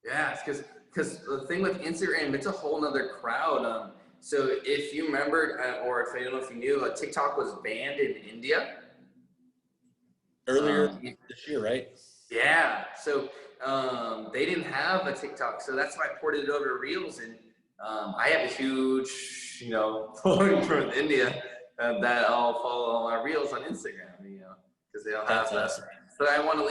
Yeah, because the thing with Instagram, it's a whole nother crowd. So if you remembered, or if I don't know if you knew, TikTok was banned in India. Earlier this year, right? Yeah, so they didn't have a TikTok, so that's why I ported it over to Reels, and I have a huge, following from India that I'll follow all my Reels on Instagram, because they don't have That's that. awesome. So I want to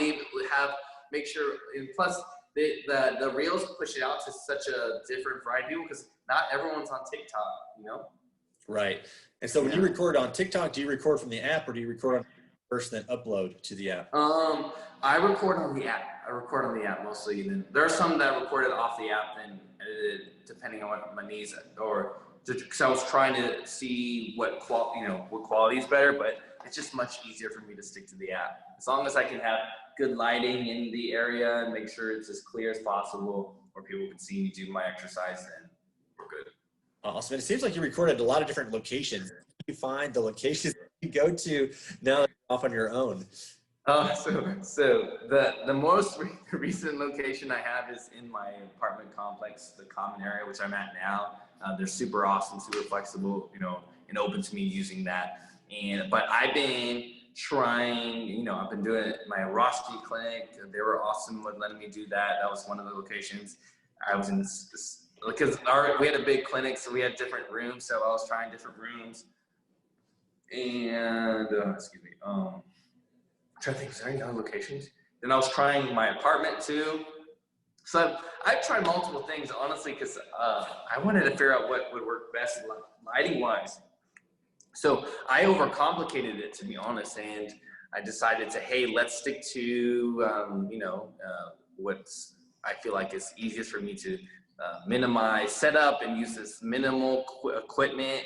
make sure, and plus the Reels push it out to such a different variety of people, because not everyone's on TikTok, Right. And so when you record on TikTok, do you record from the app or do you record on first then upload to the app? I record on the app. I record on the app mostly. Then there are some that I recorded off the app and edited depending on what my needs, or because I was trying to see what quality is better. But it's just much easier for me to stick to the app. As long as I can have good lighting in the area and make sure it's as clear as possible, where people can see me do my exercise, then we're good. Awesome. And it seems like you recorded a lot of different locations. You find the locations you go to now that you're off on your own. So the most recent location I have is in my apartment complex, the common area, which I'm at now. They're super awesome, super flexible, and open to me using that. But I've been trying, I've been doing it at my Airrosti clinic. They were awesome with letting me do that. That was one of the locations I was in, because we had a big clinic, so we had different rooms. So I was trying different rooms. And excuse me. I'm trying to think, is there any other locations? Then I was trying my apartment too. So I've tried multiple things, honestly, because I wanted to figure out what would work best lighting wise. So I overcomplicated it, to be honest, and I decided to, hey, let's stick to what I feel like is easiest for me to minimize setup and use this minimal equipment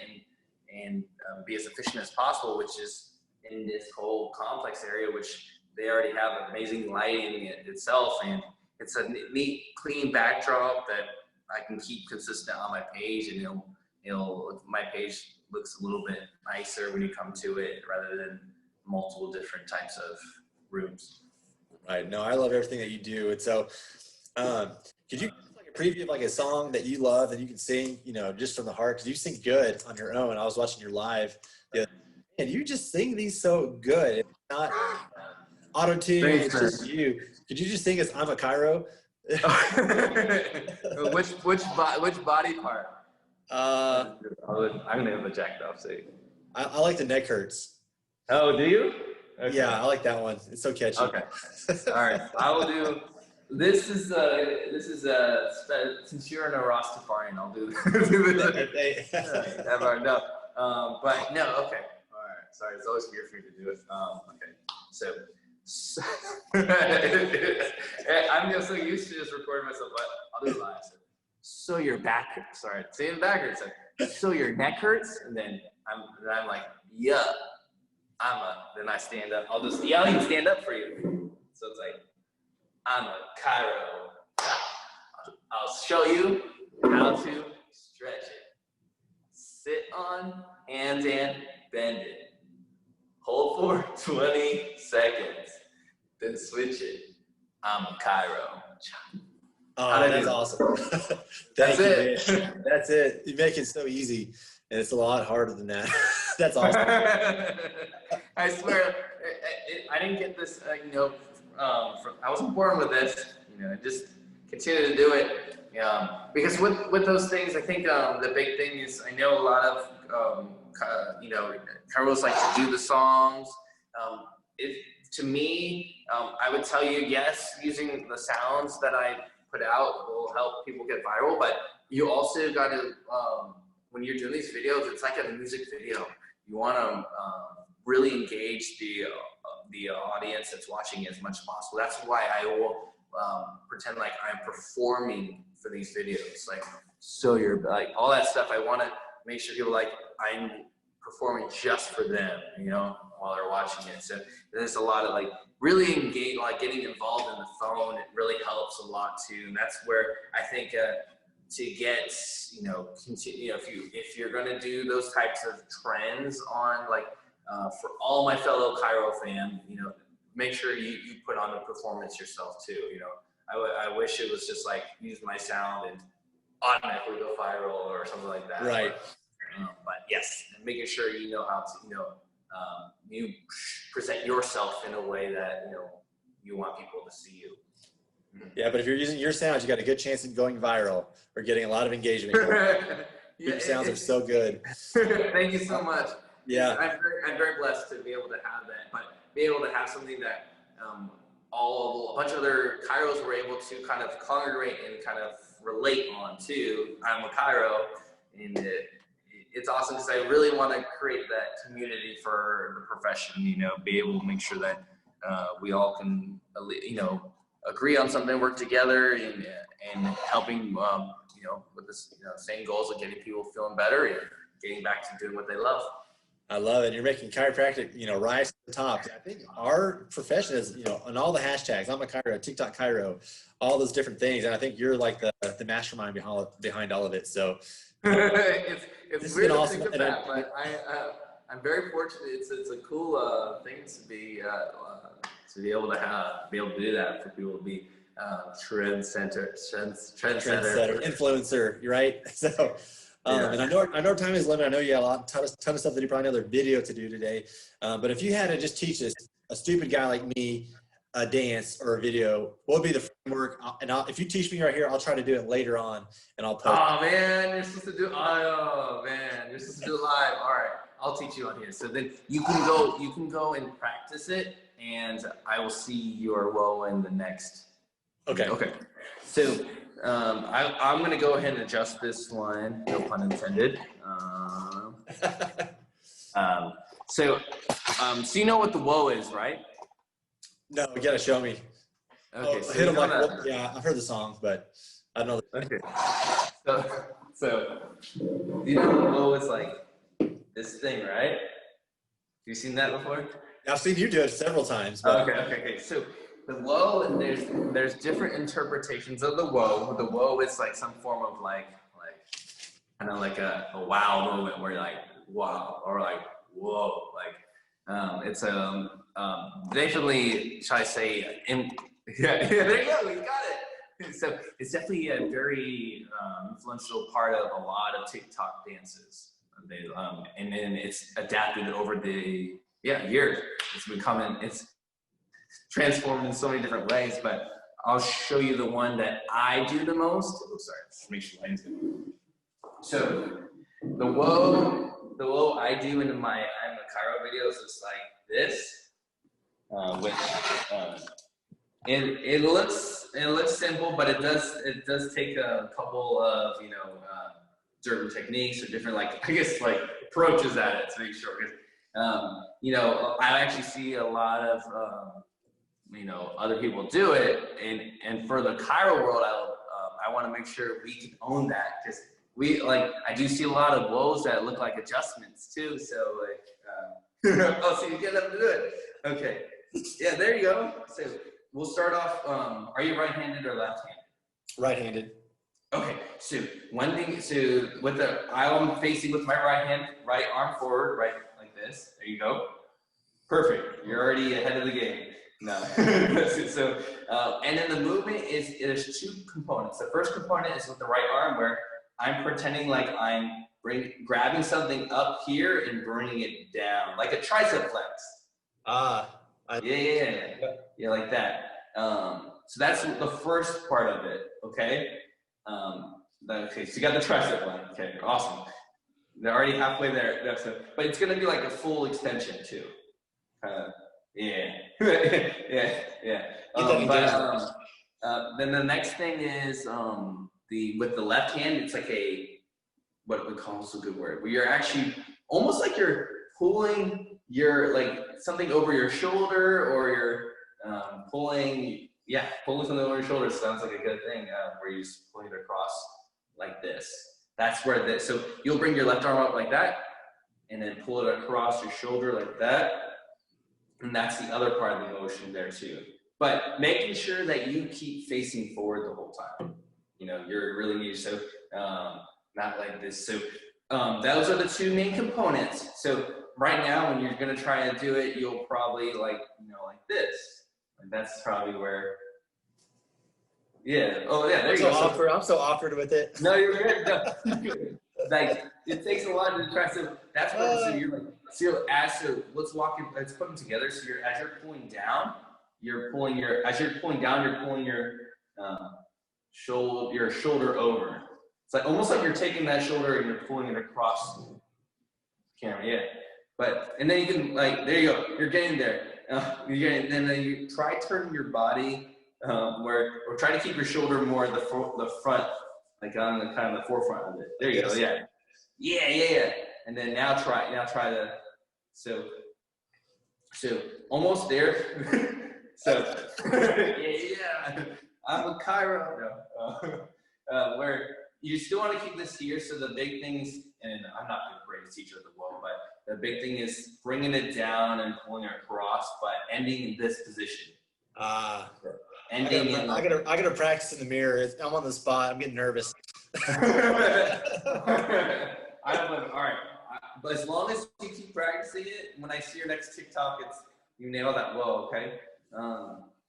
and be as efficient as possible, which is in this whole complex area, which they already have amazing lighting itself, and it's a neat, clean backdrop that I can keep consistent on my page, and my page looks a little bit nicer when you come to it, rather than multiple different types of rooms. Right. No, I love everything that you do. And so, could you give us like a preview of like a song that you love and you can sing, just from the heart? Because you sing good on your own. I was watching your live, and you just sing these so good. It's not auto-tune, it's just you. Could you just sing us "I'm a Chiro"? Which body part? I'm gonna have a jacked off seat. I like the neck hurts. Oh, do you? Okay. Yeah, I like that one. It's so catchy. Okay. All right. I will do. This is since you're an Rastafarian, I'll do this. No. But no. Okay. All right. Sorry, it's always weird for me to do it. Okay. So I'm just so used to just recording myself, but I'll do it live. So your back hurts. Sorry, say it backwards. So your neck hurts, and then I'm like, yeah. Then I stand up. I'll even stand up for you. So it's like, I'm a Chiro. I'll show you how to stretch it. Sit on hands and bend it. Hold for 20 seconds. Then switch it. I'm a Chiro. Oh, that's awesome. That's it. That's it. You make it so easy, and it's a lot harder than that. That's awesome. I swear, I didn't get this, I wasn't born with this, just continue to do it. Because with those things, I think the big thing is, I know a lot of, Chiros like to do the songs. To me, I would tell you, yes, using the sounds that I put out will help people get viral, but you also got to, when you're doing these videos, it's like a music video. You want to really engage the audience that's watching as much as possible. That's why I will pretend like I'm performing for these videos. Like, so you're like all that stuff. I want to make sure people like I'm performing just for them, while they're watching it. So there's a lot of like really engage, like getting involved in the phone. It really helps a lot too. And that's where I think to get, continue, if you're going to do those types of trends on, like, for all my fellow Chiro fam, make sure you put on the performance yourself too. You know, I wish it was just like use my sound and automatically go viral or something like that. Right. But yes, making sure you know how to, you know, you present yourself in a way that, you know, you want people to see you. Yeah, but if you're using your sounds, you got a good chance of going viral or getting a lot of engagement. Your sounds are so good. Thank you so much. Yeah, I'm very blessed to be able to have that, but be able to have something that a bunch of other chiros were able to kind of congregate and kind of relate on too. I'm a chiro, and it's awesome because I really want to create that community for the profession. You know, be able to make sure that we all can, you know, agree on something, work together, and helping, you know, with this, you know, same goals of getting people feeling better and getting back to doing what they love. I love it. You're making chiropractic, you know, rise to the top. I think our profession is, you know, on all the hashtags, I'm a chiro, TikTok chiro, all those different things. And I think you're like the mastermind behind all of it. So it's weird to think of that, but I'm very fortunate. It's a cool thing to be able to do that, for people to be trendsetter, influencer. You're right. So. And I know time is limited. I know you got a ton of stuff that you probably know their video to do today. But if you had to just teach a stupid guy like me a dance or a video, what would be the framework? If you teach me right here, I'll try to do it later on, and I'll post. Oh man, you're supposed to do. Oh man, you're supposed to do it live. All right, I'll teach you on here. So then you can go and practice it, and I will see your WHOA in the next. Okay. Okay. So. I'm going to go ahead and adjust this line, no pun intended. So you know what the WHOA is, right? No, you got to show me. Okay, so hit him like, yeah, I've heard the song, but I don't know. Okay. So you know the WHOA is like this thing, right? You seen that before? I've seen you do it several times. But... Okay. So the WHOA, there's different interpretations of the WHOA. The WHOA is like some form of like kind of like a wow moment where you're like wow, or like whoa, like it's definitely, shall I say, yeah, there you go, you got it. So it's definitely a very influential part of a lot of TikTok dances. And then it's adapted over the years. It's transformed in so many different ways, but I'll show you the one that I do the most. Oh, sorry, just make sure mine's good. So the WHOA I do in my I'm a chiro videos is like this. It looks simple, but it does take a couple of different techniques or different approaches at it to make sure. Because I actually see a lot of other people do it, and for the chiro world, I want to make sure we can own that, because I do see a lot of WHOAs that look like adjustments too. So oh, so you get them to do it. Okay, yeah, there you go. So we'll start off. Are you right-handed or left-handed? Right-handed. Okay, so one thing. So I'm facing with my right arm forward, right like this. There you go. Perfect. You're already ahead of the game. No. So, and then the movement there's two components. The first component is with the right arm, where I'm pretending like I'm grabbing something up here and bringing it down, like a tricep flex. Yeah, like that. So that's the first part of it. Okay. Okay. So you got the tricep line. Okay. Awesome. They're already halfway there. But it's gonna be like a full extension too. Yeah. Then the next thing is with the left hand, it's like what we call a good word, where you're actually almost like you're pulling something over your shoulder, or you're pulling something over your shoulder. Sounds like a good thing, where you're just pulling it across like this. That's where so you'll bring your left arm up like that, and then pull it across your shoulder like that. And that's the other part of the motion there too. But making sure that you keep facing forward the whole time. You're really neat. So not like this. So those are the two main components. So right now, when you're gonna try to do it, you'll probably like this. Like that's probably where. Yeah. Oh yeah. There you go. I'm so awkward with it. No, you're good. No, you're good. Like it takes a lot to try. So that's what. So you're like. So let's put them together. So as you're pulling down, you're pulling your shoulder over. It's like almost like you're taking that shoulder and you're pulling it across the camera. Yeah. And then you can there you go. You're getting there. And then you try turning your body or try to keep your shoulder more at the front, like on the kind of the forefront of it. There you go. Yeah. Yeah. And then now try to so almost there. So yeah. I'm a Chiro. No. Where you still want to keep this here. So the big things, and I'm not the greatest teacher of the world, but the big thing is bringing it down and pulling it across, but ending in this position. I gotta practice in the mirror. I'm on the spot. I'm getting nervous. All right. But as long as you keep practicing it, when I see your next TikTok, you nail that well, okay?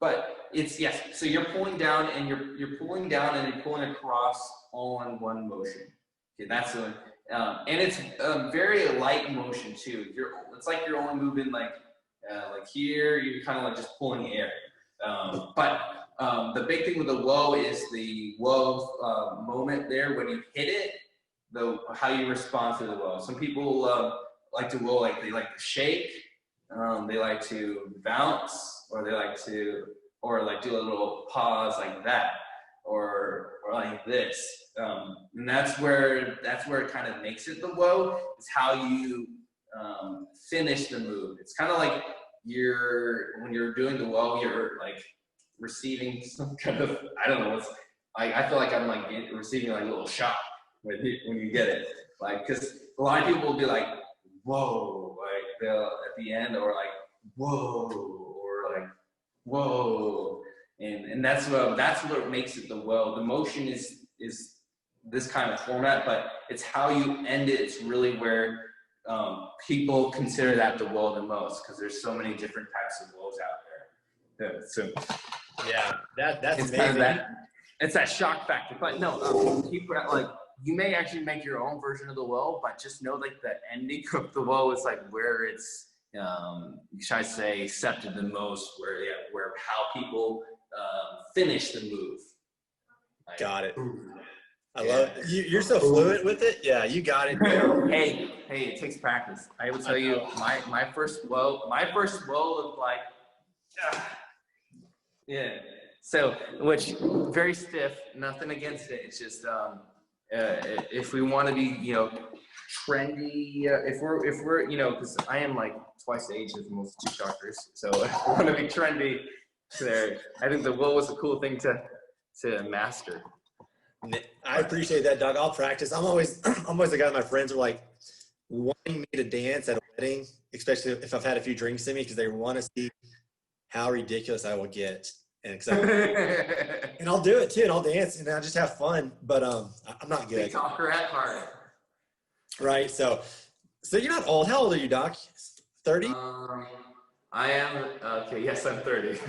But it's yes. So you're pulling down and you're pulling down and you're pulling across all in one motion. Okay, that's the and it's a very light motion too. It's like you're only moving like here. You're kind of like just pulling air. But the big thing with the WHOA is the WHOA moment there when you hit it. How you respond to the WHOA. Some people like to WHOA, like they like to shake, they like to bounce, or they like to, do a little pause like that, or like this. And that's where it kind of makes it the WHOA. Is how you finish the move. It's kind of like when you're doing the WHOA, you're like receiving some kind of, I don't know. I feel like I'm like receiving like a little shot when you get it, like, because a lot of people will be like, whoa, like they'll at the end, or like whoa, or like whoa, and that's what makes it the WHOA. The motion is this kind of format, but it's how you end it. It's really where people consider that the WHOA the most, because there's so many different types of WHOAs out there. Yeah, so that's it's amazing. kind of it's that shock factor. But no, people like. You may actually make your own version of the WHOA, but just know like the ending of the WHOA is like where it's, should I say, accepted the most, where how people finish the move. Like, got it. I love it. You're so fluent with it. Yeah, you got it. Hey, it takes practice. I will tell you, my first WHOA looked like, yeah. So, which very stiff. Nothing against it. It's just. If we want to be, trendy, if we're, because I am like twice the age of most TikTokers, so if we want to be trendy, I think the WHOA was a cool thing to master. I appreciate that, Doc. I'll practice. I'm always the guy. My friends are like wanting me to dance at a wedding, especially if I've had a few drinks in me, because they want to see how ridiculous I will get. And I'll do it too, and I'll dance, and I'll just have fun. But I'm not good. TikToker at heart. Right. So you're not old. How old are you, Doc? 30? I am. Okay. Yes, I'm 30.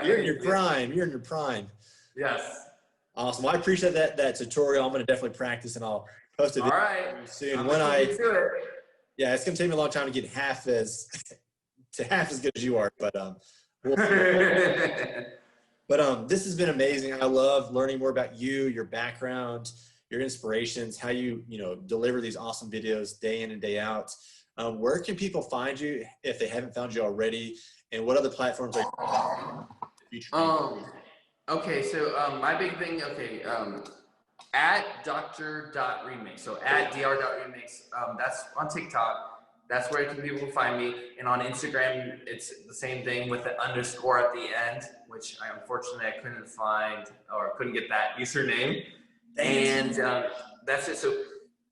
You're in your prime. You're in your prime. Yes. Awesome. Well, I appreciate that tutorial. I'm going to definitely practice, and I'll post it soon. Yeah, it's going to take me a long time to get half as good as you are, but But this has been amazing. I love learning more about you, your background, your inspirations, how you deliver these awesome videos day in and day out. Where can people find you if they haven't found you already, and what other platforms are you okay, so my big thing, at dr.remix, so at dr.remix, that's on TikTok. That's where people can find me. And on Instagram, it's the same thing with the underscore at the end, which unfortunately I couldn't find or couldn't get that username. And that's it. So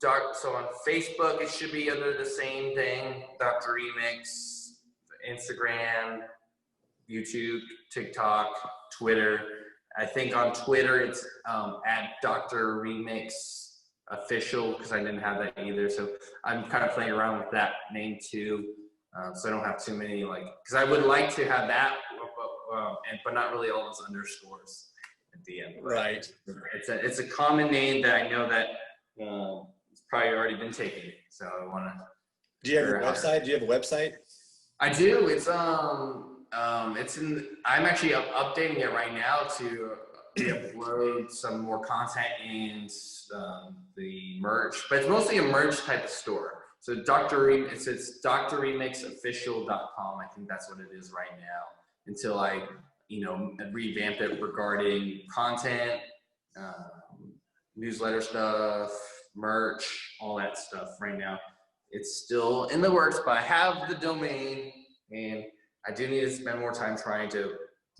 on Facebook, it should be under the same thing, Dr. Remix, Instagram, YouTube, TikTok, Twitter. I think on Twitter, it's at Dr. Remix official because I didn't have that either. So I'm kind of playing around with that name too. So I don't have too many because I would like to have that, but not really all those underscores at the end. Right. It's a common name that I know that it's probably already been taken. So I want to. Do you have a website? Do you have a website? I do. It's in. I'm actually updating it right now to upload some more content and the merch, but it's mostly a merch type of store. So it's drremixofficial.com. I think that's what it is right now. Until I, revamp it regarding content, newsletter stuff, merch, all that stuff. Right now, it's still in the works, but I have the domain, and I do need to spend more time trying to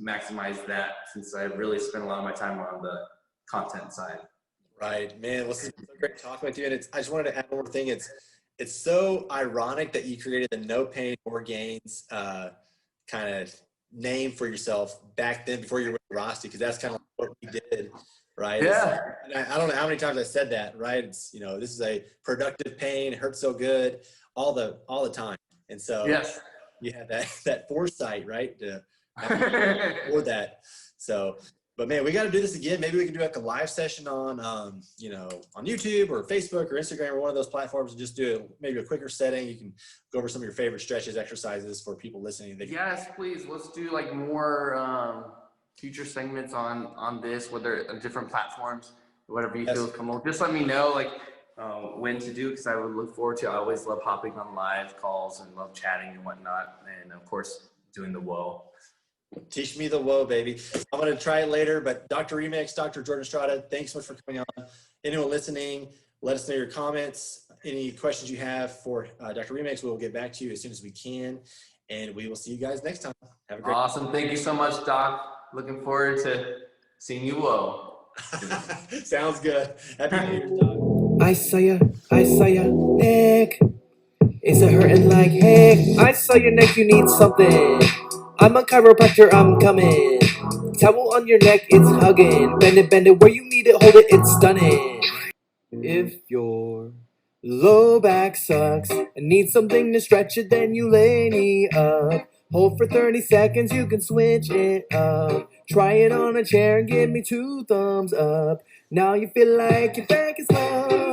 maximize that since I really spend a lot of my time on the content side. Right, man. Well, it's so great talking with you. And I just wanted to add one more thing. It's so ironic that you created the no pain or gains kind of name for yourself back then before you were with Airrosti, because that's kind of what we did, right? Yeah. And I don't know how many times I said that, right? It's this is a productive pain. It hurts so good all the time. And so yes, you had that foresight, right? Or that. So, but man, we got to do this again. Maybe we can do like a live session on, on YouTube or Facebook or Instagram or one of those platforms, and just do maybe a quicker setting. You can go over some of your favorite stretches, exercises for people listening. Yes, please. Let's do like more future segments on this, whether on different platforms, whatever you feel is comfortable. Just let me know when to do, because I would look forward to. I always love hopping on live calls and love chatting and whatnot, and of course doing the WHOA. Teach me the WHOA, baby. I'm going to try it later, but Dr. Remix, Dr. Jordan Estrada, thanks so much for coming on. Anyone listening, let us know your comments. Any questions you have for Dr. Remix, we will get back to you as soon as we can, and we will see you guys next time. Have a great Awesome. Thank you so much, Doc. Looking forward to seeing you WHOA. Sounds good. Happy New Year's, Doc. I saw your neck. Is it hurting like heck? I saw your neck, you need something. I'm a chiropractor, I'm coming. Towel on your neck, it's hugging. Bend it where you need it, hold it, it's stunning. If your low back sucks and need something to stretch it, then you lay knee up. Hold for 30 seconds, you can switch it up. Try it on a chair and give me 2 thumbs up. Now you feel like your back is low.